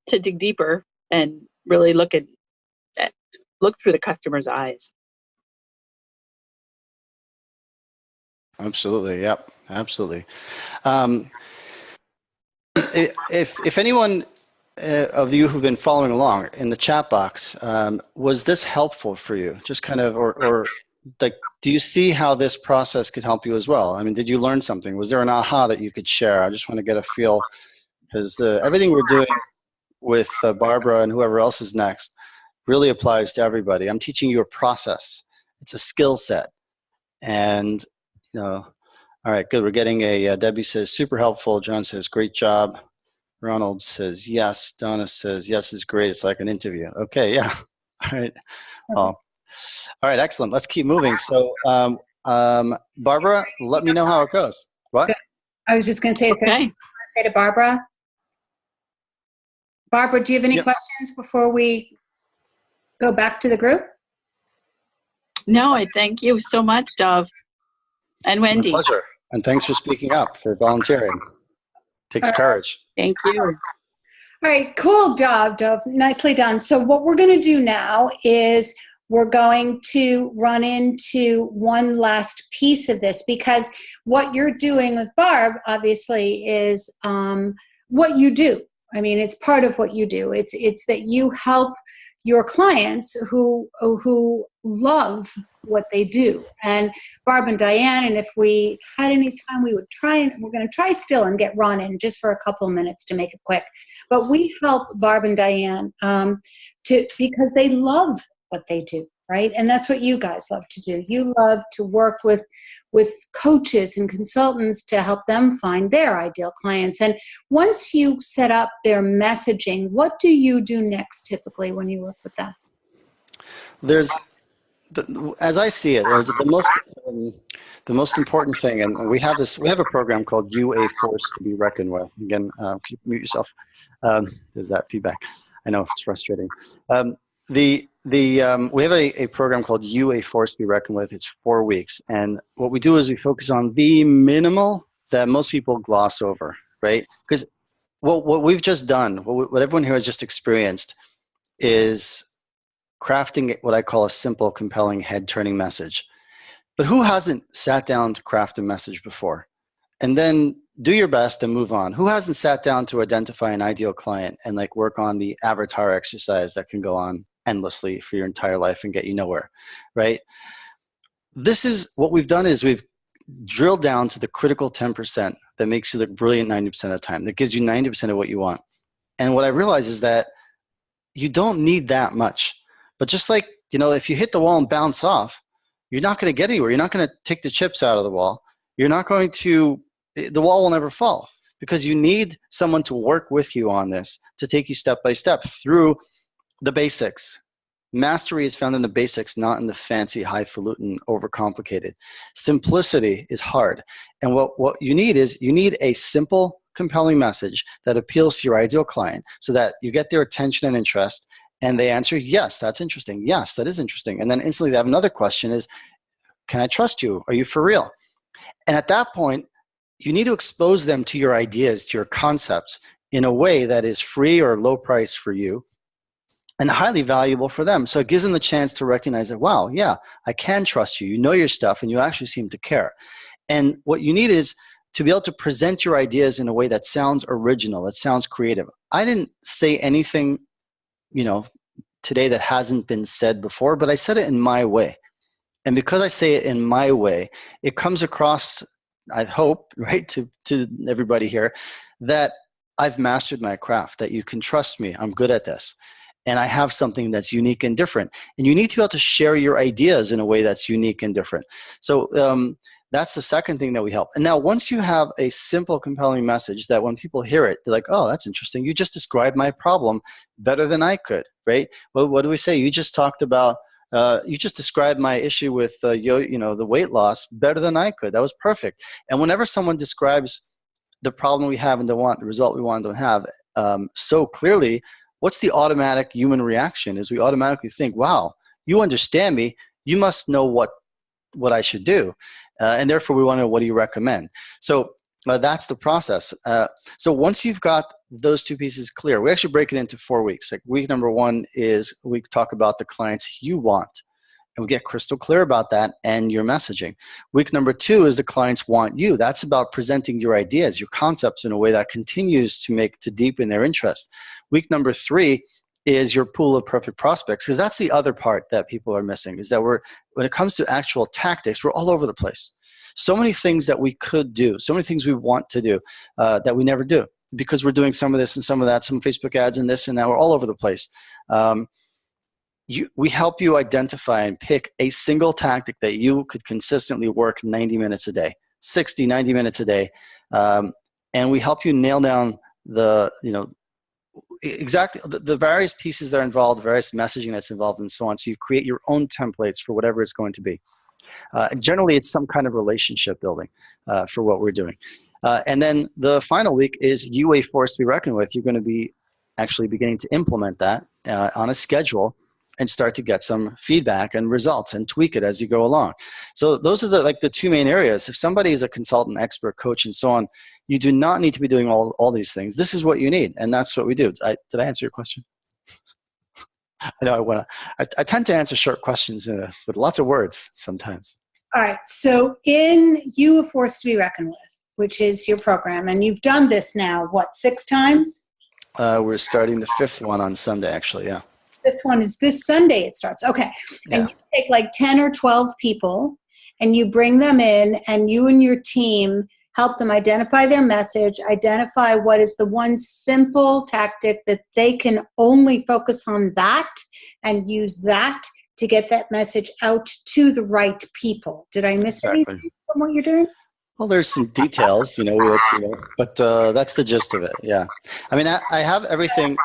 To dig deeper and really look through the customer's eyes.
Absolutely. Yep. Absolutely. If anyone of you who've been following along in the chat box, was this helpful for you? Just kind of, or like, do you see how this process could help you as well? I mean, did you learn something? Was there an aha that you could share? I just want to get a feel, because everything we're doing with Barbara and whoever else is next really applies to everybody. I'm teaching you a process. It's a skill set. And, you know, all right, good. We're getting a, Debbie says, super helpful. John says, great job. Ronald says, yes. Donna says, yes is great. It's like an interview. Okay, yeah. All right. All right, excellent. Let's keep moving. So, Barbara, let me know how it goes. What?
Good. I was just going to say,
Okay.
Say to Barbara. Barbara, do you have any
Yep.
questions before we go back to the group?
No, I thank you so much, Dov and Wendy.
My pleasure. And thanks for speaking up, for volunteering. Takes courage.
Thank you.
All right, cool job, Dove. Nicely done. So what we're going to do now is we're going to run into one last piece of this, because what you're doing with Barb, obviously, is what you do. I mean, it's part of what you do. It's that you help your clients who love what they do. And Barb and Diane, and if we had any time, we would try, and we're going to try still and get Ron in just for a couple of minutes to make it quick. But we help Barb and Diane because they love what they do, right? And that's what you guys love to do. You love to work with coaches and consultants to help them find their ideal clients. And once you set up their messaging, what do you do next typically when you work with them?
As I see it, there's the most important thing, and we have a program called You a Force to be Reckoned with. Again, mute yourself. There's that feedback. I know it's frustrating. We have a program called You a Force to be Reckoned with. It's 4 weeks, and what we do is we focus on the minimal that most people gloss over, right? Because what we've just done, what everyone here has just experienced, is crafting what I call a simple, compelling, head-turning message. But who hasn't sat down to craft a message before? And then do your best and move on. Who hasn't sat down to identify an ideal client and like work on the avatar exercise that can go on endlessly for your entire life and get you nowhere, right? This is what we've done, is we've drilled down to the critical 10% that makes you look brilliant 90% of the time, that gives you 90% of what you want. And what I realize is that you don't need that much. But just like, if you hit the wall and bounce off, you're not going to get anywhere. You're not going to take the chips out of the wall. The wall will never fall, because you need someone to work with you on this, to take you step by step through the basics. Mastery is found in the basics, not in the fancy, highfalutin, overcomplicated. Simplicity is hard. And what you need is you need a simple, compelling message that appeals to your ideal client so that you get their attention and interest, and they answer, yes, that's interesting. Yes, that is interesting. And then instantly they have another question is, can I trust you? Are you for real? And at that point, you need to expose them to your ideas, to your concepts in a way that is free or low price for you and highly valuable for them. So it gives them the chance to recognize that, wow, yeah, I can trust you. You know your stuff and you actually seem to care. And what you need is to be able to present your ideas in a way that sounds original, that sounds creative. I didn't say anything, today that hasn't been said before, but I said it in my way. And because I say it in my way, it comes across, I hope, right, to everybody here, that I've mastered my craft, that you can trust me. I'm good at this. And I have something that's unique and different. And you need to be able to share your ideas in a way that's unique and different. So that's the second thing that we help. And now once you have a simple, compelling message that when people hear it, they're like, oh, that's interesting. You just described my problem better than I could, right? Well, what do we say? You just talked about, you just described my issue with the weight loss better than I could. That was perfect. And whenever someone describes the problem we have and the result we want to have so clearly, what's the automatic human reaction is we automatically think, wow, you understand me. You must know what I should do. And therefore, we want to know, what do you recommend? So that's the process. So once you've got those two pieces clear, we actually break it into 4 weeks. Like week number 1 is we talk about the clients you want. And we get crystal clear about that and your messaging. Week number 2 is the clients want you. That's about presenting your ideas, your concepts in a way that continues to deepen their interest. Week number 3 is your pool of perfect prospects, because that's the other part that people are missing, is that when it comes to actual tactics, we're all over the place. So many things that we could do, so many things we want to do that we never do, because we're doing some of this and some of that, some Facebook ads and this and that. We're all over the place. We help you identify and pick a single tactic that you could consistently work 90 minutes a day, 60, 90 minutes a day. And we help you nail down exactly the various pieces that are involved, the various messaging that's involved, and so on. So you create your own templates for whatever it's going to be. And generally, it's some kind of relationship building for what we're doing. And then the final week is you, a force to be reckoned with. You're going to be actually beginning to implement that on a schedule and start to get some feedback and results and tweak it as you go along. So those are the 2 main areas. If somebody is a consultant, expert, coach, and so on, you do not need to be doing all these things. This is what you need, and that's what we do. Did I answer your question? I know I tend to answer short questions with lots of words sometimes.
All right. So in You, a Force to be Reckoned with, which is your program, and you've done this now, 6 times?
We're starting the 5th one on Sunday, actually, yeah.
This one is this Sunday it starts. Okay.
Yeah.
And you take 10 or 12 people and you bring them in, and you and your team help them identify their message, identify what is the one simple tactic that they can only focus on that and use that to get that message out to the right people. Did I miss anything from what you're doing?
Well, there's some details, but that's the gist of it. Yeah. I mean, I have everything.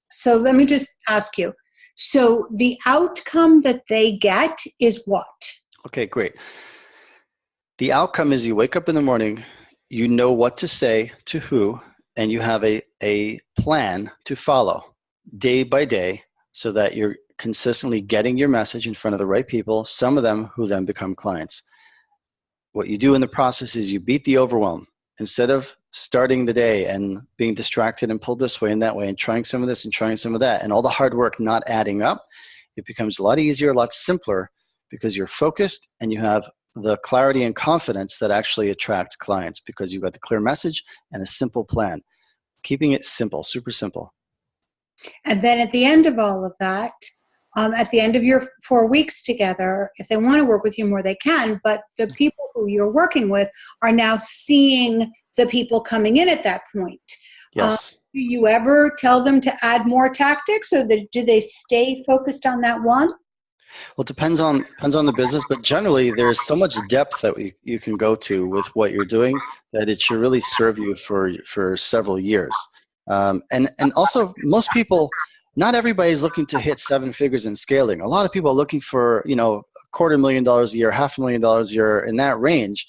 So let me just ask you. So the outcome that they get is what?
Okay, great. The outcome is you wake up in the morning, you know what to say to who, and you have a plan to follow day by day so that you're consistently getting your message in front of the right people, some of them who then become clients. What you do in the process is you beat the overwhelm. Instead of starting the day and being distracted and pulled this way and that way and trying some of this and trying some of that and all the hard work not adding up, it becomes a lot easier, a lot simpler, because you're focused and you have the clarity and confidence that actually attracts clients, because you've got the clear message and a simple plan. Keeping it simple, super simple.
And then at the end of all of that, at the end of your 4 weeks together, if they want to work with you more, they can, but the people who you're working with are now seeing the people coming in at that point.
Yes.
Do you ever tell them to add more tactics, or do they stay focused on that one?
Well, it depends on the business, but generally there's so much depth that you can go to with what you're doing that it should really serve you for several years. And also most people, not everybody's looking to hit 7 figures in scaling. A lot of people are looking for, $250,000 a year, $500,000 a year, in that range.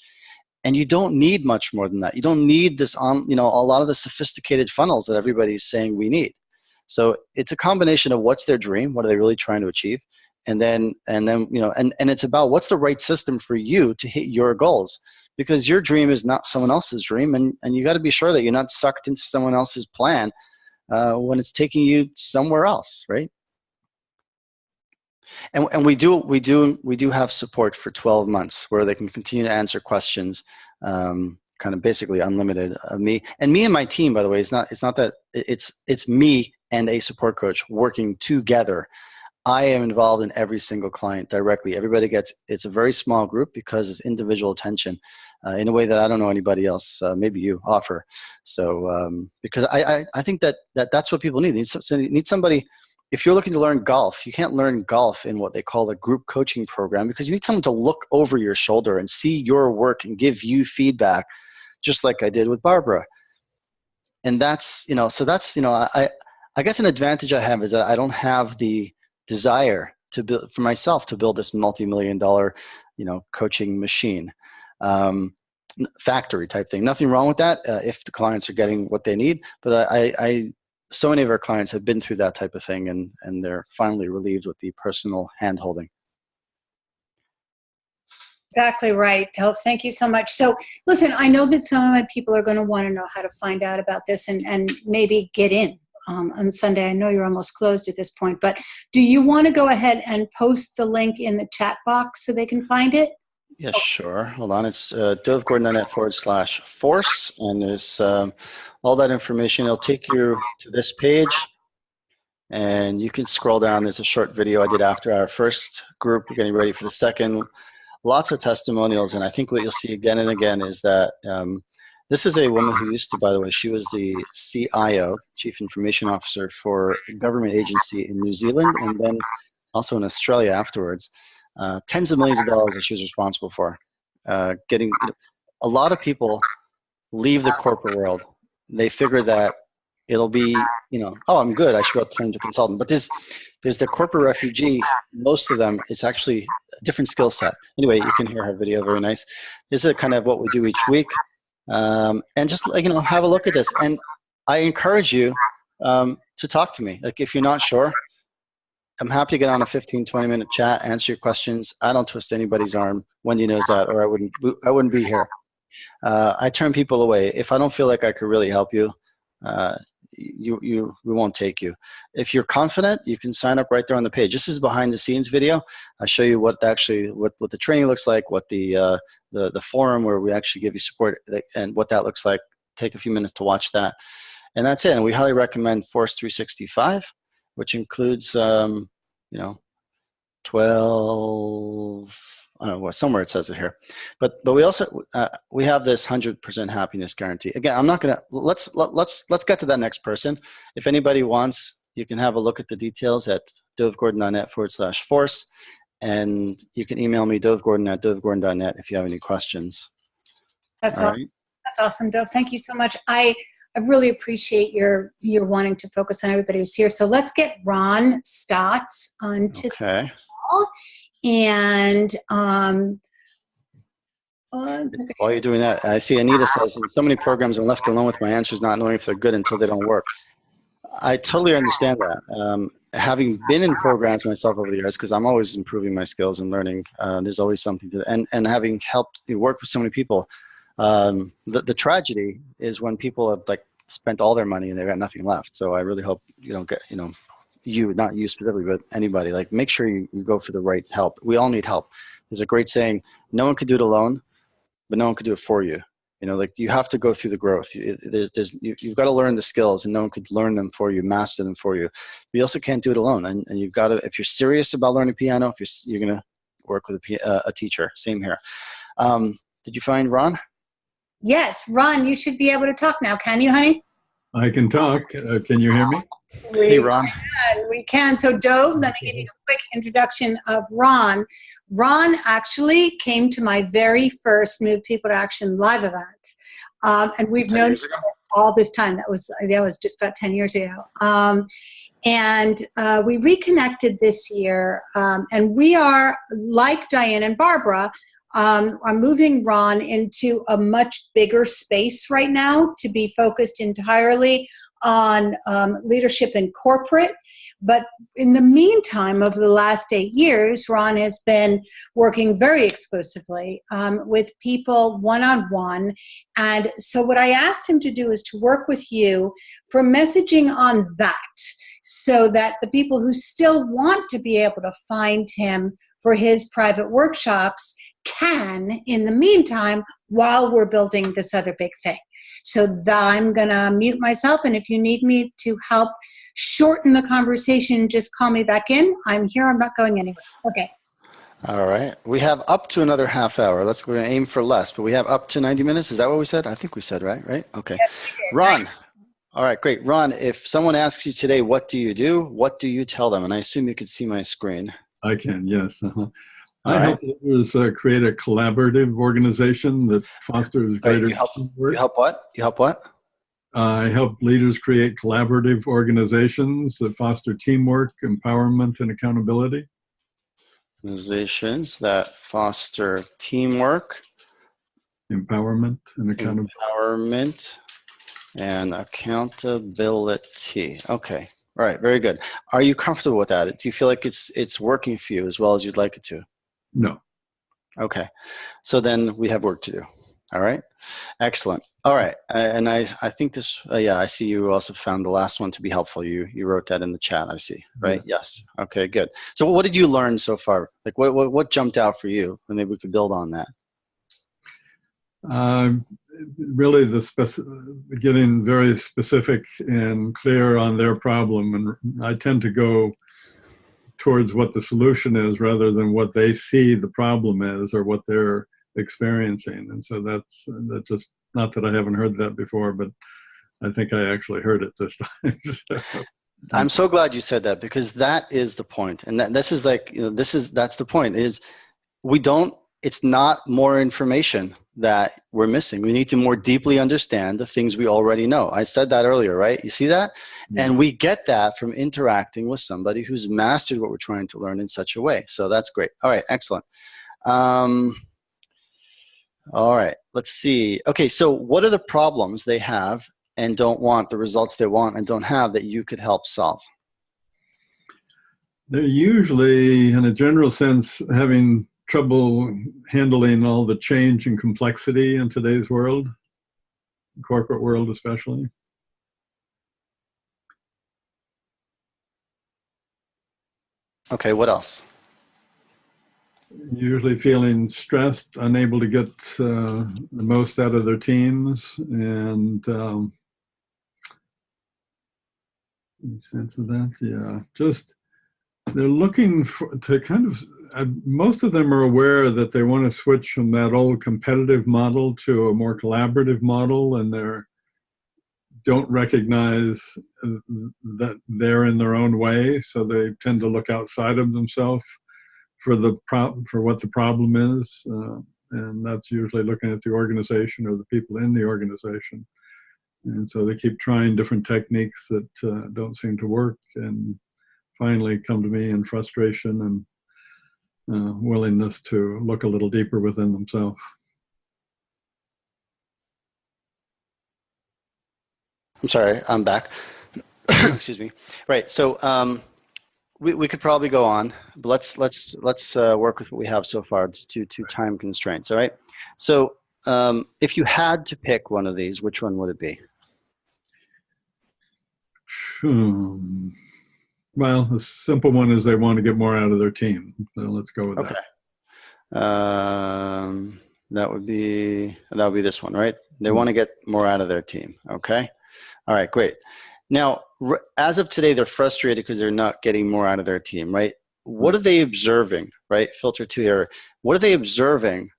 And you don't need much more than that. You don't need this a lot of the sophisticated funnels that everybody's saying we need. So it's a combination of what's their dream, what are they really trying to achieve, and then it's about what's the right system for you to hit your goals, because your dream is not someone else's dream, and you got to be sure that you're not sucked into someone else's plan when it's taking you somewhere else, right? And we do have support for 12 months where they can continue to answer questions, kind of basically unlimited. Me and my team, by the way, it's not that it's me and a support coach working together. I am involved in every single client directly. Everybody it's a very small group because it's individual attention in a way that I don't know anybody else, maybe you, offer. So because I think that's what people need. They need somebody. If you're looking to learn golf, you can't learn golf in what they call a group coaching program, because you need someone to look over your shoulder and see your work and give you feedback, just like I did with Barbara. And that's, I guess an advantage I have is that I don't have the desire to build for myself to build this multi-million-dollar, coaching machine, factory type thing. Nothing wrong with that if the clients are getting what they need. But so many of our clients have been through that type of thing, and they're finally relieved with the personal hand-holding.
Exactly right. Delph, thank you so much. So listen, I know that some of my people are going to want to know how to find out about this and maybe get in on Sunday. I know you're almost closed at this point, but do you want to go ahead and post the link in the chat box so they can find it?
Yeah, sure. Hold on. It's dovegordon.net/force, and there's all that information. It'll take you to this page, and you can scroll down. There's a short video I did after our first group. We're getting ready for the second. Lots of testimonials, and I think what you'll see again and again is that this is a woman who used to, by the way, she was the CIO, Chief Information Officer, for a government agency in New Zealand, and then also in Australia afterwards. Tens of millions of dollars that she was responsible for. Getting a lot of people leave the corporate world. They figure that it'll be, oh, I'm good, I should go turn to consultant. But there's the corporate refugee. Most of them, it's actually a different skill set. Anyway, you can hear her video, very nice. This is kind of what we do each week. And just have a look at this. And I encourage you to talk to me. Like, if you're not sure, I'm happy to get on a 15, 20-minute chat, answer your questions. I don't twist anybody's arm. Wendy knows that, or I wouldn't be here. I turn people away. If I don't feel like I could really help you, we won't take you. If you're confident, you can sign up right there on the page. This is behind the scenes video. I show you what the training looks like, what the forum where we actually give you support, and what that looks like. Take a few minutes to watch that, and that's it. And we highly recommend Force 365, which includes 12. I don't know, somewhere it says it here, but we also we have this 100% happiness guarantee. Again, I'm not gonna let's get to that next person. If anybody wants, you can have a look at the details at dovegordon.net/force, and you can email me dovegordon@dovegordon.net if you have any questions.
That's awesome. Right. That's awesome, Dov. Thank you so much. I really appreciate your wanting to focus on everybody who's here. So let's get Ron Stotts onto the call. And
while you're doing that, I see Anita says, in so many programs I'm left alone with my answers, not knowing if they're good until they don't work. I totally understand that. Having been in programs myself over the years, because I'm always improving my skills and learning, there's always something to, and having helped work with so many people, the tragedy is when people have spent all their money and they've got nothing left. So I really hope you don't get, you, not you specifically, but anybody, make sure you go for the right help. We all need help. There's a great saying, no one can do it alone, but no one can do it for you. You have to go through the growth. You've got to learn the skills, and no one could learn them for you, master them for you. But you also can't do it alone. And you've got to, if you're serious about learning piano, if you're going to work with a teacher, same here. Did you find Ron?
Yes, Ron, you should be able to talk now. Can you, honey?
I can talk. Can you hear me?
Hey, Ron.
We can. So, Dov, let me give you a quick introduction of Ron. Ron actually came to my very first Move People to Action live event. And we've known all this time. That was just about 10 years ago. And we reconnected this year, and we are, like Diane and Barbara, are moving Ron into a much bigger space right now to be focused entirely on leadership in corporate. But in the meantime, over the last 8 years, Ron has been working very exclusively with people one-on-one. And so what I asked him to do is to work with you for messaging on that, so that the people who still want to be able to find him for his private workshops can, in the meantime, while we're building this other big thing. So I'm going to mute myself, and if you need me to help shorten the conversation, just call me back in. I'm here. I'm not going anywhere. Okay.
All right. We have up to another half hour. We're going to aim for less, but we have up to 90 minutes. Is that what we said? I think we said, right? Right? Okay.
Yes,
Ron. All right, great. Ron, if someone asks you today, what do you do? What do you tell them? And I assume you could see my screen.
I can, yes.
I
help leaders create a collaborative organization that fosters greater teamwork.
You help what? You help what?
I help leaders create collaborative organizations that foster teamwork, empowerment, and accountability.
Organizations that foster teamwork,
empowerment, and accountability.
And accountability. Okay. All right. Very good. Are you comfortable with that? Do you feel like it's working for you as well as you'd like it to?
No.
Okay. So then we have work to do. All right. Excellent. All right. And I think this, I see you also found the last one to be helpful. You wrote that in the chat. I see. Right.
Yeah.
Yes. Okay, good. So what did you learn so far? Like what jumped out for you? And maybe we could build on that.
Really getting very specific and clear on their problem. And I tend to go towards what the solution is rather than what they see the problem is or what they're experiencing. And so that's just, not that I haven't heard that before, but I think I actually heard it this time.
I'm so glad you said that, because that is the point. And this is like, that's the point is it's not more information that we're missing. We need to more deeply understand the things we already know. I said that earlier, right? You see that? Yeah. And we get that from interacting with somebody who's mastered what we're trying to learn in such a way. So that's great. All right, excellent. All right, let's see. Okay, so what are the problems they have and don't want, the results they want and don't have, that you could help solve?
They're usually, in a general sense, having trouble handling all the change and complexity in today's world, corporate world especially.
Okay, what else?
Usually feeling stressed, unable to get the most out of their teams, and any sense of that? Yeah, just they're looking to kind of, most of them are aware that they want to switch from that old competitive model to a more collaborative model, and they don't recognize that they're in their own way, so they tend to look outside of themselves for what the problem is, and that's usually looking at the organization or the people in the organization. And so they keep trying different techniques that don't seem to work, and finally come to me in frustration and willingness to look a little deeper within themselves.
I'm sorry, I'm back. Excuse me. Right. So we could probably go on, but let's work with what we have so far to time constraints. All right. So if you had to pick one of these, which one would it be?
Well, the simple one is they want to get more out of their team. So let's go with that.
That would be this one, right? They want to get more out of their team. Okay. All right, great. Now, as of today, they're frustrated because they're not getting more out of their team, right? What are they observing, right? Filter 2 here. What are they observing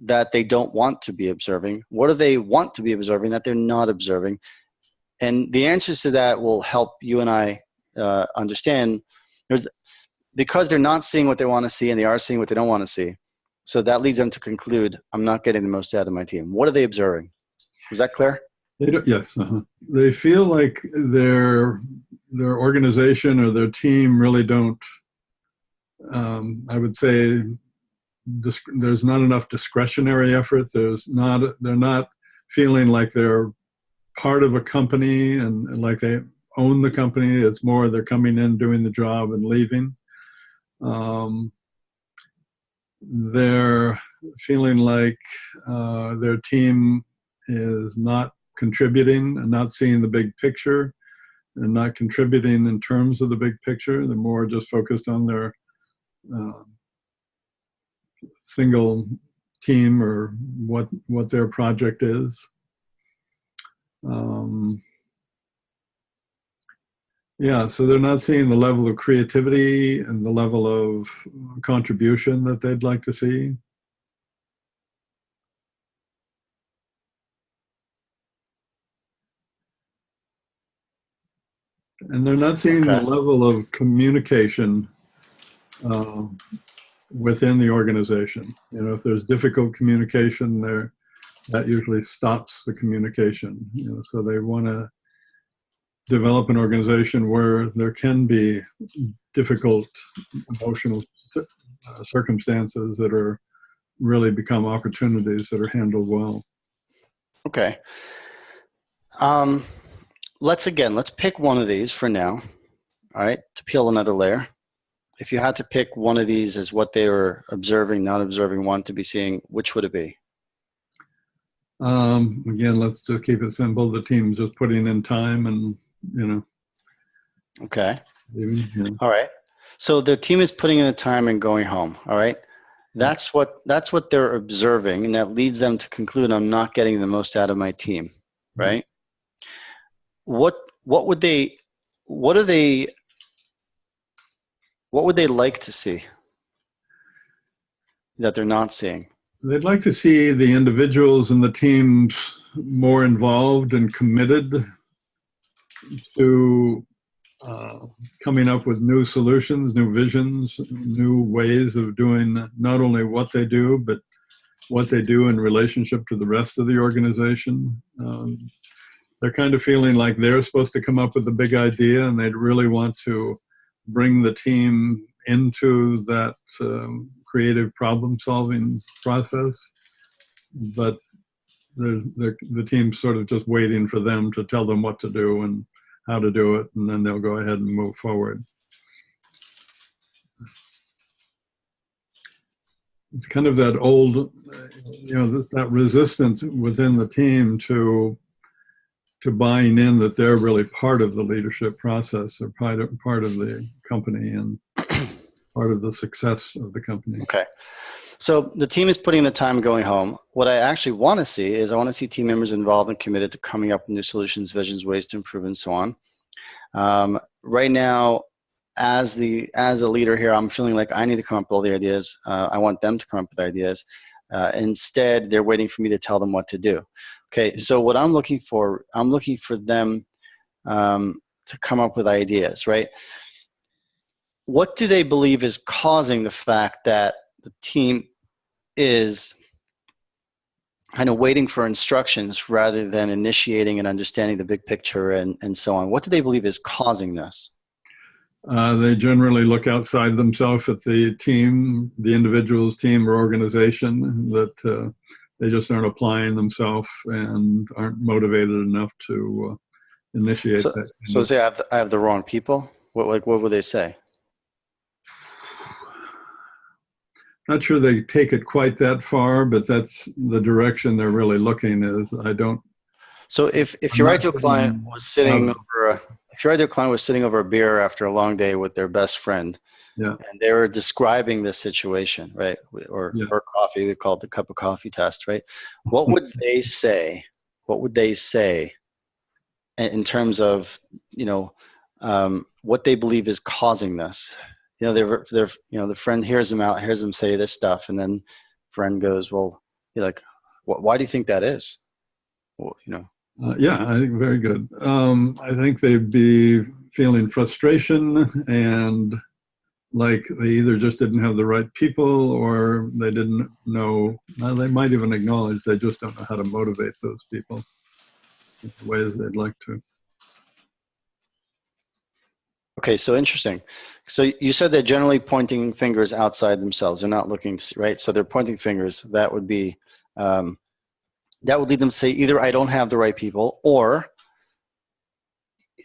that they don't want to be observing? What do they want to be observing that they're not observing? And the answers to that will help you and I understand, because they're not seeing what they want to see and they are seeing what they don't want to see. So that leads them to conclude, I'm not getting the most out of my team. What are they observing? Was that clear?
They don't, yes, they feel like their organization or their team really don't. I would say there's not enough discretionary effort. They're not feeling like they're part of a company and like they own the company. It's more they're coming in, doing the job, and leaving. They're feeling like their team is not contributing and not seeing the big picture and not contributing in terms of the big picture. They're more just focused on their single team or what their project is. Yeah, so they're not seeing the level of creativity and the level of contribution that they'd like to see. And they're not seeing the level of communication within the organization. You know, if there's difficult communication there, that usually stops the communication. You know, so they want to develop an organization where there can be difficult emotional circumstances that are really become opportunities that are handled well.
Okay. Let's pick one of these for now. All right, to peel another layer. If you had to pick one of these as what they were observing, not observing, want to be seeing, which would it be?
Again, let's just keep it simple. The team's just putting in time and, you know.
Okay.
Yeah.
All right. So the team is putting in the time and going home. All right. That's what they're observing, and that leads them to conclude I'm not getting the most out of my team. Right. What would they like to see that they're not seeing?
They'd like to see the individuals and the teams more involved and committed to coming up with new solutions, new visions, new ways of doing not only what they do, but what they do in relationship to the rest of the organization. They're kind of feeling like they're supposed to come up with a big idea, and they'd really want to bring the team into that creative problem-solving process, but the team's sort of just waiting for them to tell them what to do and how to do it, and then they'll go ahead and move forward. It's kind of that old, you know, that resistance within the team to buying in that they're really part of the leadership process or part of the company and part of the success of the company.
Okay. So the team is putting the time going home. What I actually want to see is I want to see team members involved and committed to coming up with new solutions, visions, ways to improve, and so on. Right now, as a leader here, I'm feeling like I need to come up with all the ideas. I want them to come up with ideas. Instead, they're waiting for me to tell them what to do. Okay, so what I'm looking for them to come up with ideas, right? What do they believe is causing the fact that the team is kind of waiting for instructions rather than initiating and understanding the big picture and so on? What do they believe is causing this?
They generally look outside themselves at the team, the individual's team or organization, that they just aren't applying themselves and aren't motivated enough to initiate that.
So say I have the wrong people? What would they say?
Not sure they take it quite that far, but that's the direction they're really looking is.
So if your ideal client was sitting over a beer after a long day with their best friend,
yeah,
and they were describing this situation, right, or coffee, we call it the cup of coffee test, right? What would they say? What would they say in terms of, you know, what they believe is causing this? You know, they're you know, the friend hears them say this stuff, and then friend goes, well, you're like, why do you think that is? Well, you know.
Yeah, I think very good. I think they'd be feeling frustration and like they either just didn't have the right people or they didn't know. They might even acknowledge they just don't know how to motivate those people. ways they'd like to.
Okay, so interesting. So you said they're generally pointing fingers outside themselves. They're not looking to see, right? So they're pointing fingers. That would be, that would lead them to say either I don't have the right people, or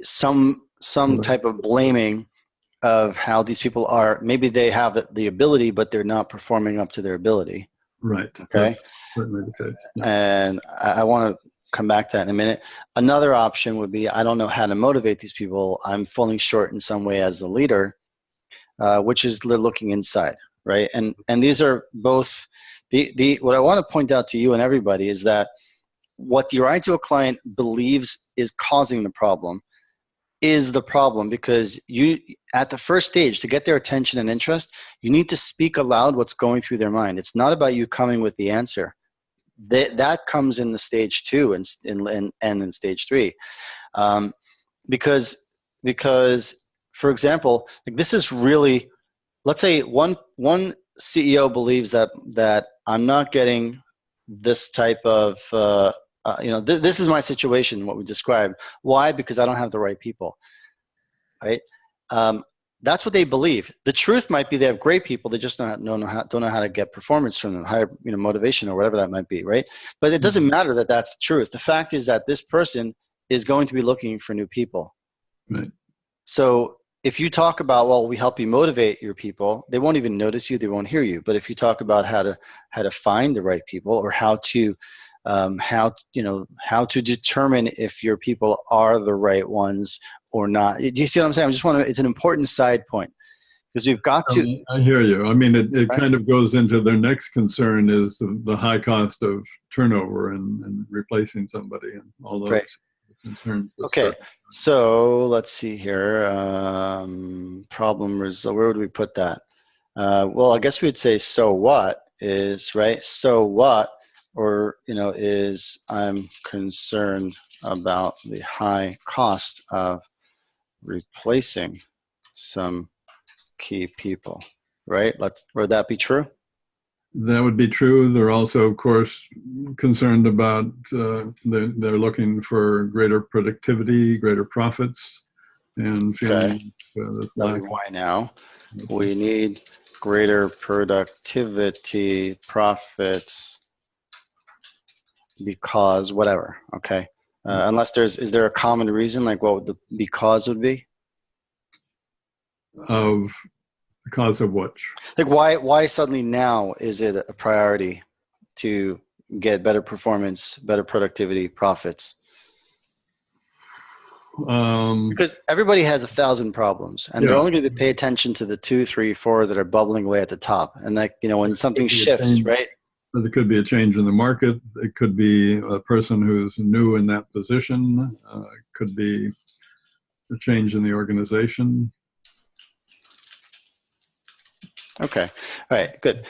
some type of blaming of how these people are. Maybe they have the ability, but they're not performing up to their ability.
Right.
Okay.
That's certainly the case. Yeah.
And I want to come back to that in a minute. Another option would be, I don't know how to motivate these people. I'm falling short in some way as a leader, which is looking inside, right? And these are both what I want to point out to you and everybody is that what your ideal client believes is causing the problem is the problem, because you, at the first stage, to get their attention and interest, you need to speak aloud what's going through their mind. It's not about you coming with the answer. That comes in the stage 2 and in stage 3, because for example, like this is really, let's say one CEO believes that I'm not getting this type of this is my situation, what we described. Why? Because I don't have the right people, right? That's what they believe. The truth might be they have great people. They just don't know how to get performance from them, higher motivation or whatever that might be, right? But it doesn't matter that that's the truth. The fact is that this person is going to be looking for new people.
Right.
So if you talk about, well, we help you motivate your people, they won't even notice you. They won't hear you. But if you talk about how to find the right people, or how to determine if your people are the right ones or not. Do you see what I'm saying? It's an important side point, because we've got to.
I hear you. I mean, it
right?
kind of goes into their next concern is the high cost of turnover and replacing somebody and all those concerns.
Okay, so let's see here. Problem result. Where would we put that? Well, I guess we'd say so what is, right? So what? Or, is I'm concerned about the high cost of replacing some key people, right? Would that be true?
That would be true. They're also, of course, concerned about, they're looking for greater productivity, greater profits, and feeling
why now? We need greater productivity, profits, because whatever. Okay. Unless is there a common reason, like what would the because would be?
Of the cause of which?
Like why suddenly now is it a priority to get better performance, better productivity, profits? Because everybody has 1,000 problems, and they're only going to pay attention to the 2, 3, 4 that are bubbling away at the top. And like, when something shifts, right?
There could be a change in the market. It could be a person who's new in that position. It could be a change in the organization.
Okay. All right. Good.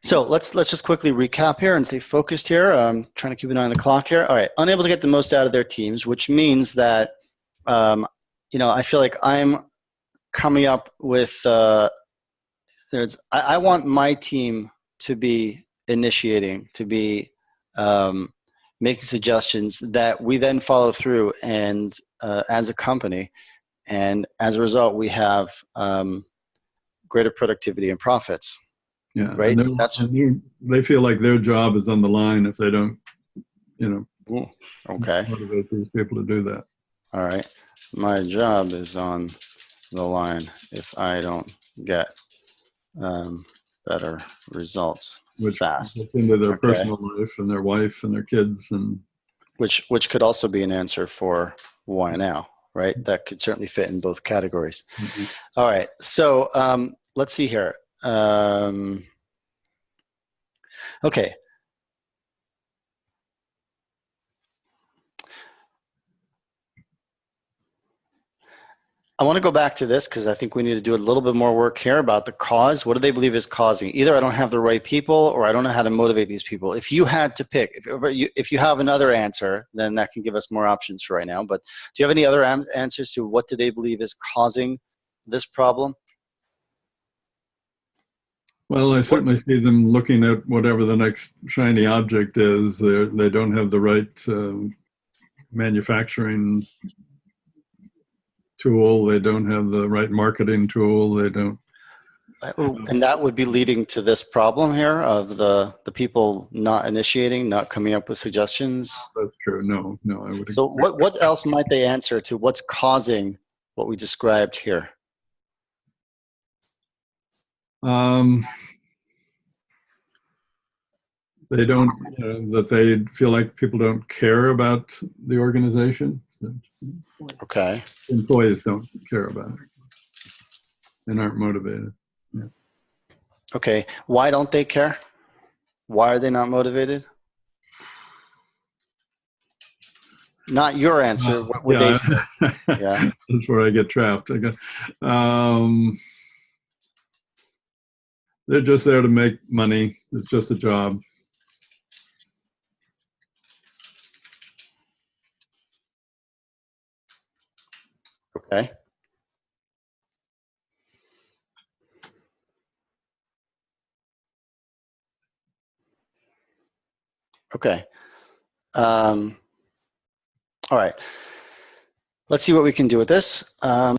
So let's just quickly recap here and stay focused here. I'm trying to keep an eye on the clock here. All right. Unable to get the most out of their teams, which means that, I feel like I'm coming up with, I want my team to be initiating, to be making suggestions that we then follow through, and as a company, and as a result, we have greater productivity and profits.
Yeah,
right.
They feel like their job is on the line if they don't,
okay,
motivate these people to do that.
All right, my job is on the line if I don't get better results fast.
Into their personal life and their wife and their kids, and
which could also be an answer for why now, right? That could certainly fit in both categories. Mm-hmm. All right, so let's see here. Okay. I want to go back to this because I think we need to do a little bit more work here about the cause. What do they believe is causing? Either I don't have the right people, or I don't know how to motivate these people. If you had to pick, if you have another answer, then that can give us more options for right now. But do you have any other answers to what do they believe is causing this problem?
Well, I certainly see them looking at whatever the next shiny object is. They don't have the right manufacturing tool. They don't have the right marketing tool. They don't.
And that would be leading to this problem here of the people not initiating, not coming up with suggestions.
That's true. No, I would.
So what else might they answer to what's causing what we described here?
They don't, that they feel like people don't care about the organization.
Okay.
Employees don't care about it and aren't motivated. Yeah.
Okay. Why don't they care? Why are they not motivated? Not your answer. What would they say? Yeah.
That's where I get trapped. They're just there to make money. It's just a job.
Okay. Okay. All right. Let's see what we can do with this. Give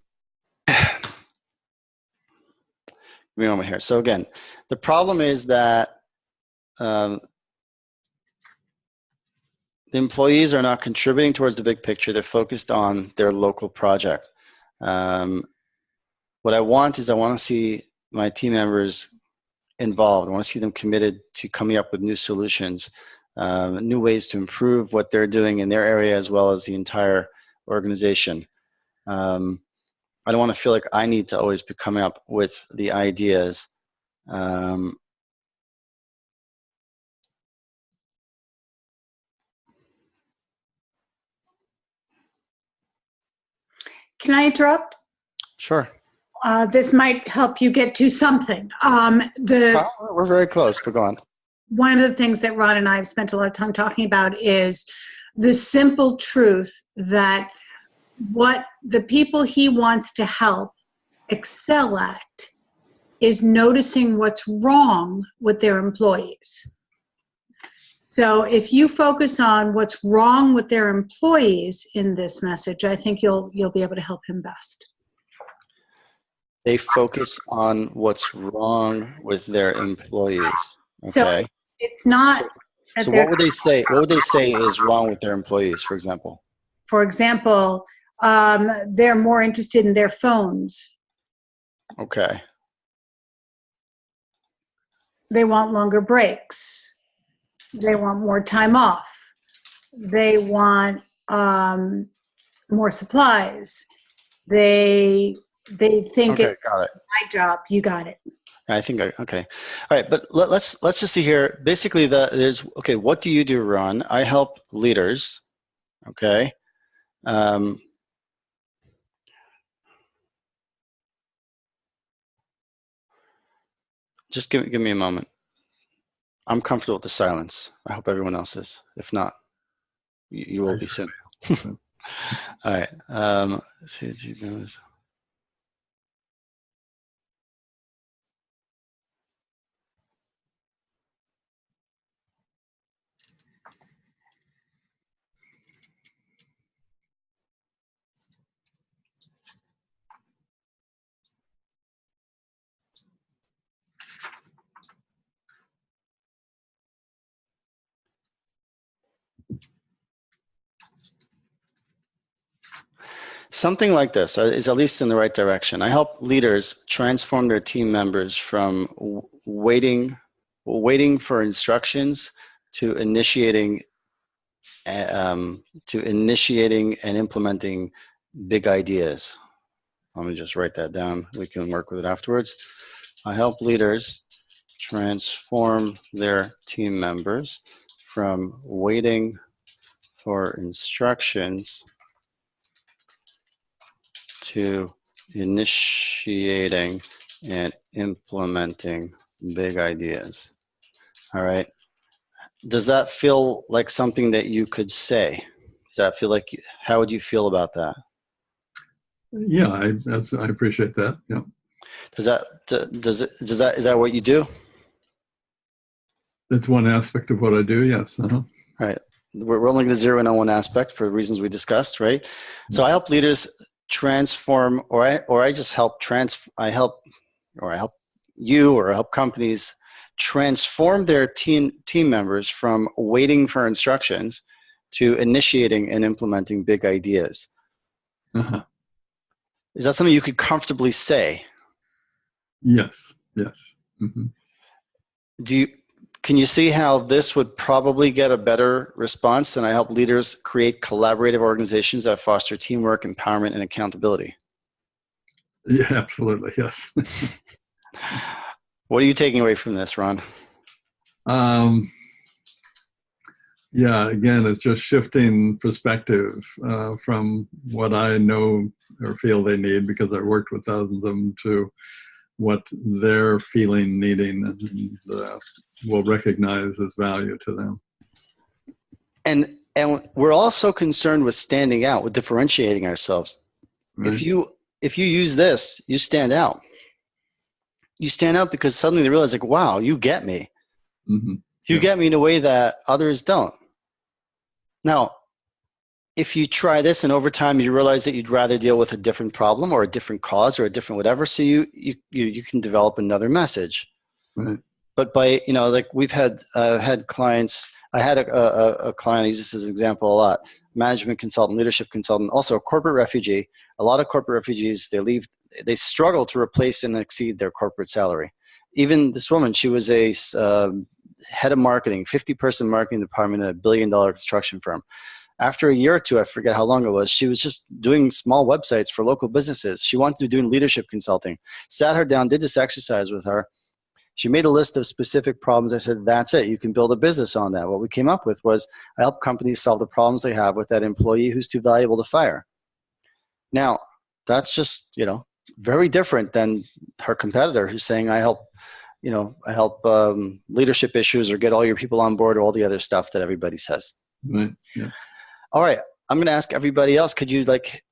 me a moment here. So again, the problem is that the employees are not contributing towards the big picture. They're focused on their local project. What I want is I want to see my team members involved. I want to see them committed to coming up with new solutions, new ways to improve what they're doing in their area as well as the entire organization. I don't want to feel like I need to always be coming up with the ideas.
Can I interrupt?
Sure.
This might help you get to something.
We're very close, but go on.
One of the things that Ron and I have spent a lot of time talking about is the simple truth that what the people he wants to help excel at is noticing what's wrong with their employees. So if you focus on what's wrong with their employees in this message, I think you'll be able to help him best.
They focus on what's wrong with their employees. Okay.
So it's not.
So what would they say? What would they say is wrong with their employees, for example?
For example, they're more interested in their phones.
Okay.
They want longer breaks. They want more time off. They want more supplies. They think
okay, got it.
My job. You got it.
I think okay. All right, but let's just see here. Basically, there's okay. What do you do, Ron? I help leaders. Okay. Just give me a moment. I'm comfortable with the silence. I hope everyone else is. If not, you will be soon. All right. Let's see. Something like this is at least in the right direction. I help leaders transform their team members from waiting for instructions to initiating and implementing big ideas. Let me just write that down. We can work with it afterwards. I help leaders transform their team members from waiting for instructions to initiating and implementing big ideas. All right. Does that feel like something that you could say? Does that feel like, how would you feel about that?
Yeah, I appreciate that. Yeah.
Is that what you do?
That's one aspect of what I do. Yes. Uh-huh.
All right. we're only going to zero in on one aspect for the reasons we discussed, right? So I help leaders transform, or I just help I help you or help companies transform their team members from waiting for instructions to initiating and implementing big ideas.
Uh-huh.
Is that something you could comfortably say?
Yes. Mm-hmm.
Can you see how this would probably get a better response than I help leaders create collaborative organizations that foster teamwork, empowerment, and accountability?
Yeah, absolutely. Yes.
What are you taking away from this, Ron?
Yeah, again, it's just shifting perspective from what I know or feel they need, because I've worked with thousands of them, to what they're feeling, needing, and will recognize as value to them.
And we're also concerned with standing out, with differentiating ourselves. Right. If you use this, you stand out. You stand out because suddenly they realize, like, wow, you get me.
Mm-hmm.
You get me in a way that others don't. Now, if you try this and over time you realize that you'd rather deal with a different problem or a different cause or a different whatever, so you can develop another message.
Right.
But by, like we've had clients. I had a client, I use this as an example a lot, management consultant, leadership consultant, also a corporate refugee. A lot of corporate refugees, they struggle to replace and exceed their corporate salary. Even this woman, she was a head of marketing, 50-person marketing department at $1 billion construction firm. After a year or two, I forget how long it was, she was just doing small websites for local businesses. She wanted to be doing leadership consulting. Sat her down, did this exercise with her. She made a list of specific problems. I said, that's it. You can build a business on that. What we came up with was, I help companies solve the problems they have with that employee who's too valuable to fire. Now, that's just, very different than her competitor who's saying, I help leadership issues or get all your people on board or all the other stuff that everybody says.
Right. Yeah.
All right. I'm going to ask everybody else, could you,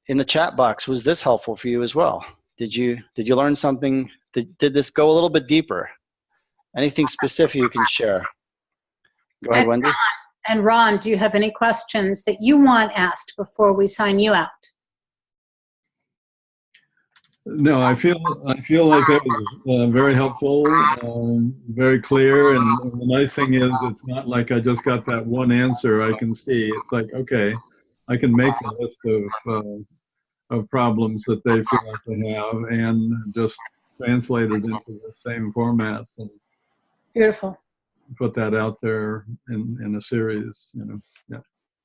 in the chat box, was this helpful for you as well? Did you learn something? Did this go a little bit deeper? Anything specific you can share? Go ahead, Wendy.
And Ron, do you have any questions that you want asked before we sign you out?
No, I feel like that was very helpful, very clear, and the nice thing is it's not like I just got that one answer I can see. It's like, okay, I can make a list of problems that they feel like they have and just translate it into the same format. And
beautiful.
Put that out there in a series, Yeah.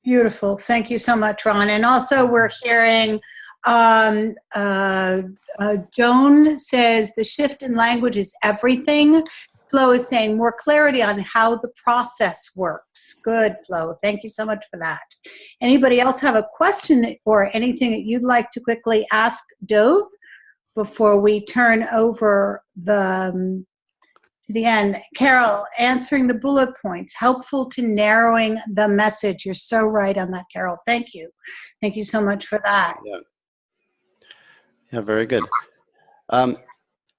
Beautiful. Thank you so much, Ron. And also we're hearing Joan says the shift in language is everything. Flo is saying more clarity on how the process works. Good, Flo. Thank you so much for that. Anybody else have a question or anything that you'd like to quickly ask Dove before we turn over the end? Carol, answering the bullet points, helpful to narrowing the message. You're so right on that, Carol. Thank you. Thank you so much for that.
Yeah, very good.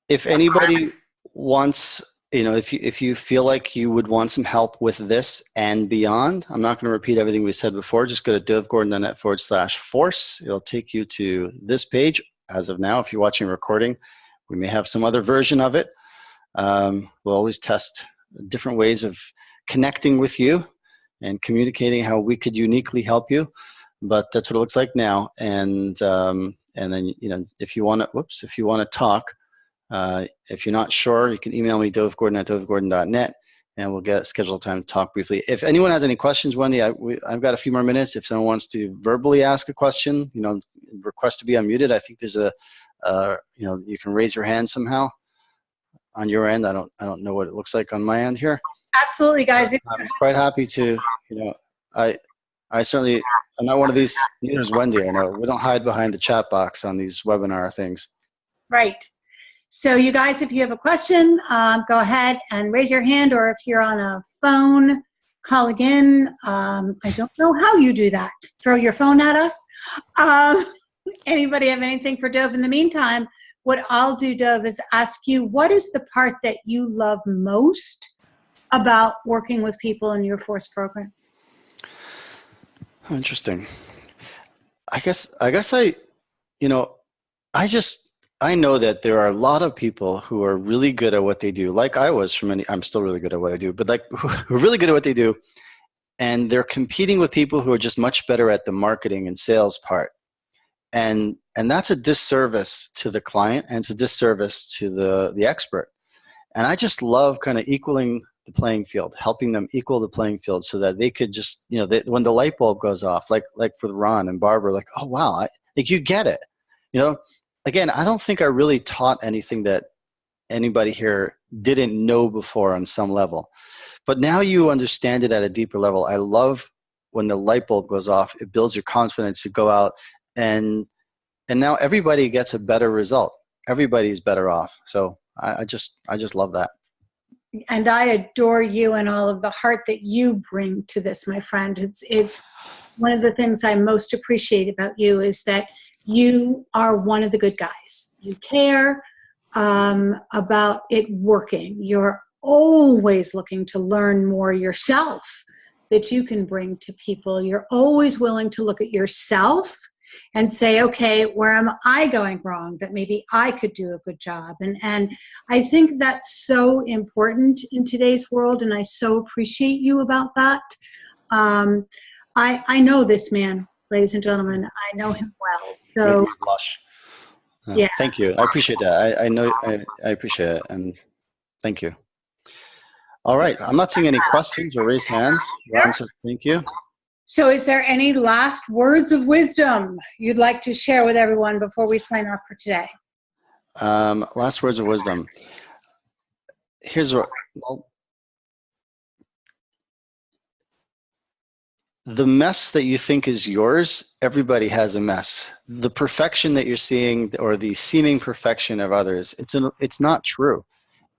If anybody wants, if you feel like you would want some help with this and beyond, I'm not going to repeat everything we said before. Just go to dovegordon.net/force. It'll take you to this page. As of now, if you're watching a recording, we may have some other version of it. We'll always test different ways of connecting with you and communicating how we could uniquely help you. But that's what it looks like now. And then, if you want to talk, if you're not sure, you can email me, dovegordon@dovegordon.net, and we'll schedule a time to talk briefly. If anyone has any questions, Wendy, I've got a few more minutes. If someone wants to verbally ask a question, request to be unmuted, I think there's you can raise your hand somehow on your end. I don't know what it looks like on my end here.
Absolutely, guys.
I'm quite happy to, I certainly, I'm not one of these, neither is Wendy, I know. We don't hide behind the chat box on these webinar things.
Right. So you guys, if you have a question, go ahead and raise your hand, or if you're on a phone, call again. I don't know how you do that. Throw your phone at us. Anybody have anything for Dove? In the meantime, what I'll do, Dove, is ask you, what is the part that you love most about working with people in your FORCE program?
Interesting. I, you know, I know that there are a lot of people who are really good at what they do. Like I was for many, I'm still really good at what I do, but like who are really good at what they do. And they're competing with people who are just much better at the marketing and sales part. And that's a disservice to the client, and it's a disservice to the expert. And I just love kind of equaling the playing field, helping them equal the playing field so that they could just, when the light bulb goes off, like for Ron and Barbara, like, oh, wow, like you get it. Again, I don't think I really taught anything that anybody here didn't know before on some level. But now you understand it at a deeper level. I love when the light bulb goes off. It builds your confidence to go out and now everybody gets a better result. Everybody's better off. So I just love that.
And I adore you and all of the heart that you bring to this, my friend. It's one of the things I most appreciate about you is that you are one of the good guys. You care about it working. You're always looking to learn more yourself that you can bring to people. You're always willing to look at yourself and say, okay, where am I going wrong that maybe I could do a good job? And I think that's so important in today's world, and I so appreciate you about that. I know this man, ladies and gentlemen. I know him well. So,
blush.
Yeah.
Thank you. I appreciate that. I know I appreciate it, and thank you. All right. I'm not seeing any questions or raised hands. Ron says thank you.
So is there any last words of wisdom you'd like to share with everyone before we sign off for today?
Last words of wisdom. Here's what, the mess that you think is yours, everybody has a mess. The perfection that you're seeing or the seeming perfection of others, it's not true.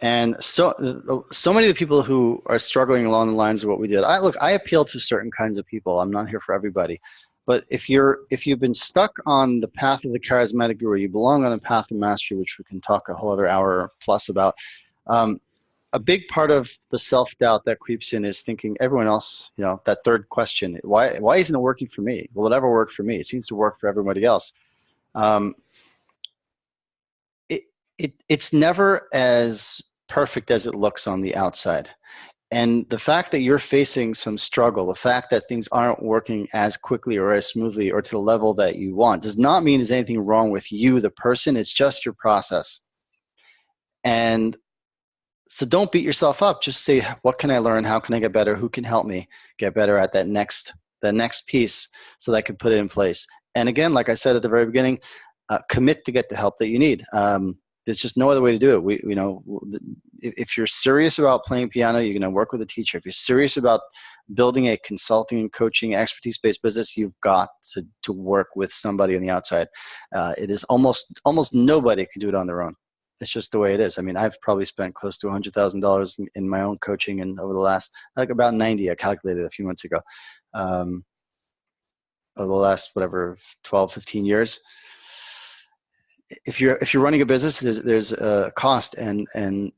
And so many of the people who are struggling along the lines of what we did, I appeal to certain kinds of people. I'm not here for everybody. But if you've been stuck on the path of the charismatic guru, you belong on the path of mastery, which we can talk a whole other hour plus about. A big part of the self-doubt that creeps in is thinking everyone else, that third question, why isn't it working for me? Will it ever work for me? It seems to work for everybody else. It's never as perfect as it looks on the outside. And the fact that you're facing some struggle, the fact that things aren't working as quickly or as smoothly or to the level that you want does not mean there's anything wrong with you, the person. It's just your process. And so don't beat yourself up. Just say, what can I learn? How can I get better? Who can help me get better at that next piece so that I can put it in place? And again, like I said at the very beginning, commit to get the help that you need. There's just no other way to do it. If you're serious about playing piano, you're going to work with a teacher. If you're serious about building a consulting and coaching expertise-based business, you've got to work with somebody on the outside. It is almost nobody can do it on their own. It's just the way it is. I mean, I've probably spent close to $100,000 in my own coaching, and over the last, about 90, I calculated a few months ago, over the last, 12, 15 years. If you're running a business, there's a cost, and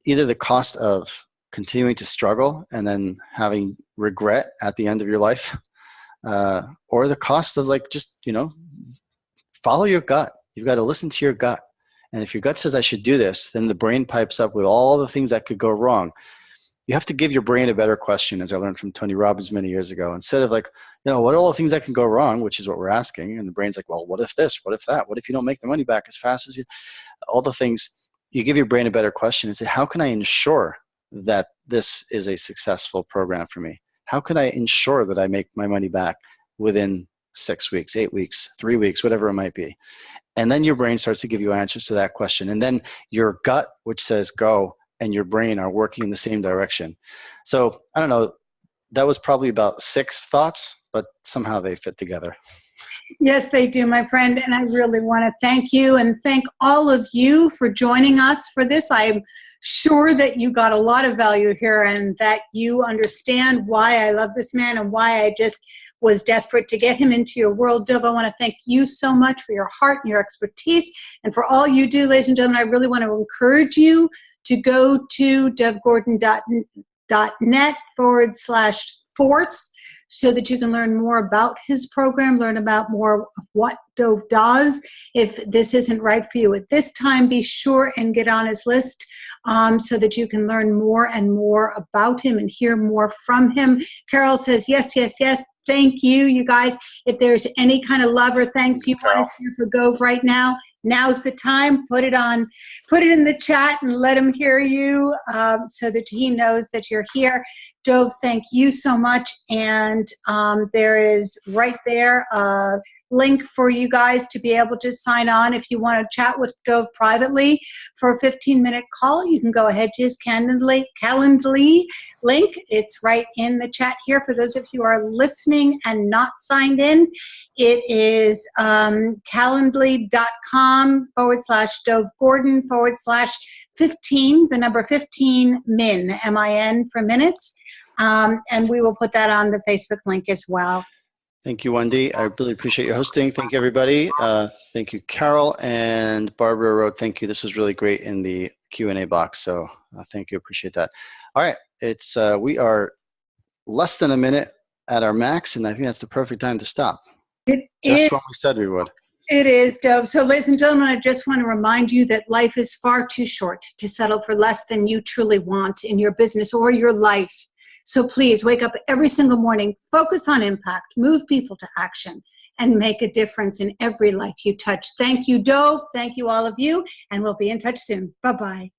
either the cost of continuing to struggle and then having regret at the end of your life, or the cost of follow your gut. You've got to listen to your gut. And if your gut says I should do this, then the brain pipes up with all the things that could go wrong. You have to give your brain a better question, as I learned from Tony Robbins many years ago. Instead of what are all the things that can go wrong, which is what we're asking. And the brain's like, well, what if this? What if that? What if you don't make the money back as fast as you? All the things, you give your brain a better question and say, how can I ensure that this is a successful program for me? How can I ensure that I make my money back within 6 weeks, 8 weeks, 3 weeks, whatever it might be? And then your brain starts to give you answers to that question. And then your gut, which says go, and your brain are working in the same direction. So I don't know, that was probably about 6 thoughts, but somehow they fit together.
Yes, they do, my friend. And I really want to thank you and thank all of you for joining us for this. I'm sure that you got a lot of value here and that you understand why I love this man and why I just was desperate to get him into your world. Dov, I want to thank you so much for your heart and your expertise and for all you do, ladies and gentlemen. I really want to encourage you to go to dovgordon.net /force so that you can learn more about his program, learn about more of what Dove does. If this isn't right for you at this time, be sure and get on his list so that you can learn more and more about him and hear more from him. Carol says, yes, yes, yes. Thank you, you guys. If there's any kind of love or thanks you want to hear for Gove right now, now's the time. Put it in the chat and let him hear you so that he knows that you're here. Dove, thank you so much. And there is right there a link for you guys to be able to sign on. If you want to chat with Dove privately for a 15-minute call, you can go ahead to his Calendly link. It's right in the chat here. For those of you who are listening and not signed in, it is calendly.com/Dove Gordon /15, the number 15 min, M-I-N for minutes. And we will put that on the Facebook link as well.
Thank you, Wendy. I really appreciate your hosting. Thank you, everybody. Thank you, Carol. And Barbara wrote, thank you. This was really great in the Q&A box. So thank you. Appreciate that. All right. It's we are less than a minute at our max, and I think that's the perfect time to stop. Just what we said we would.
It is, Dove. So, ladies and gentlemen, I just want to remind you that life is far too short to settle for less than you truly want in your business or your life. So please wake up every single morning, focus on impact, move people to action, and make a difference in every life you touch. Thank you, Dove. Thank you, all of you. And we'll be in touch soon. Bye-bye.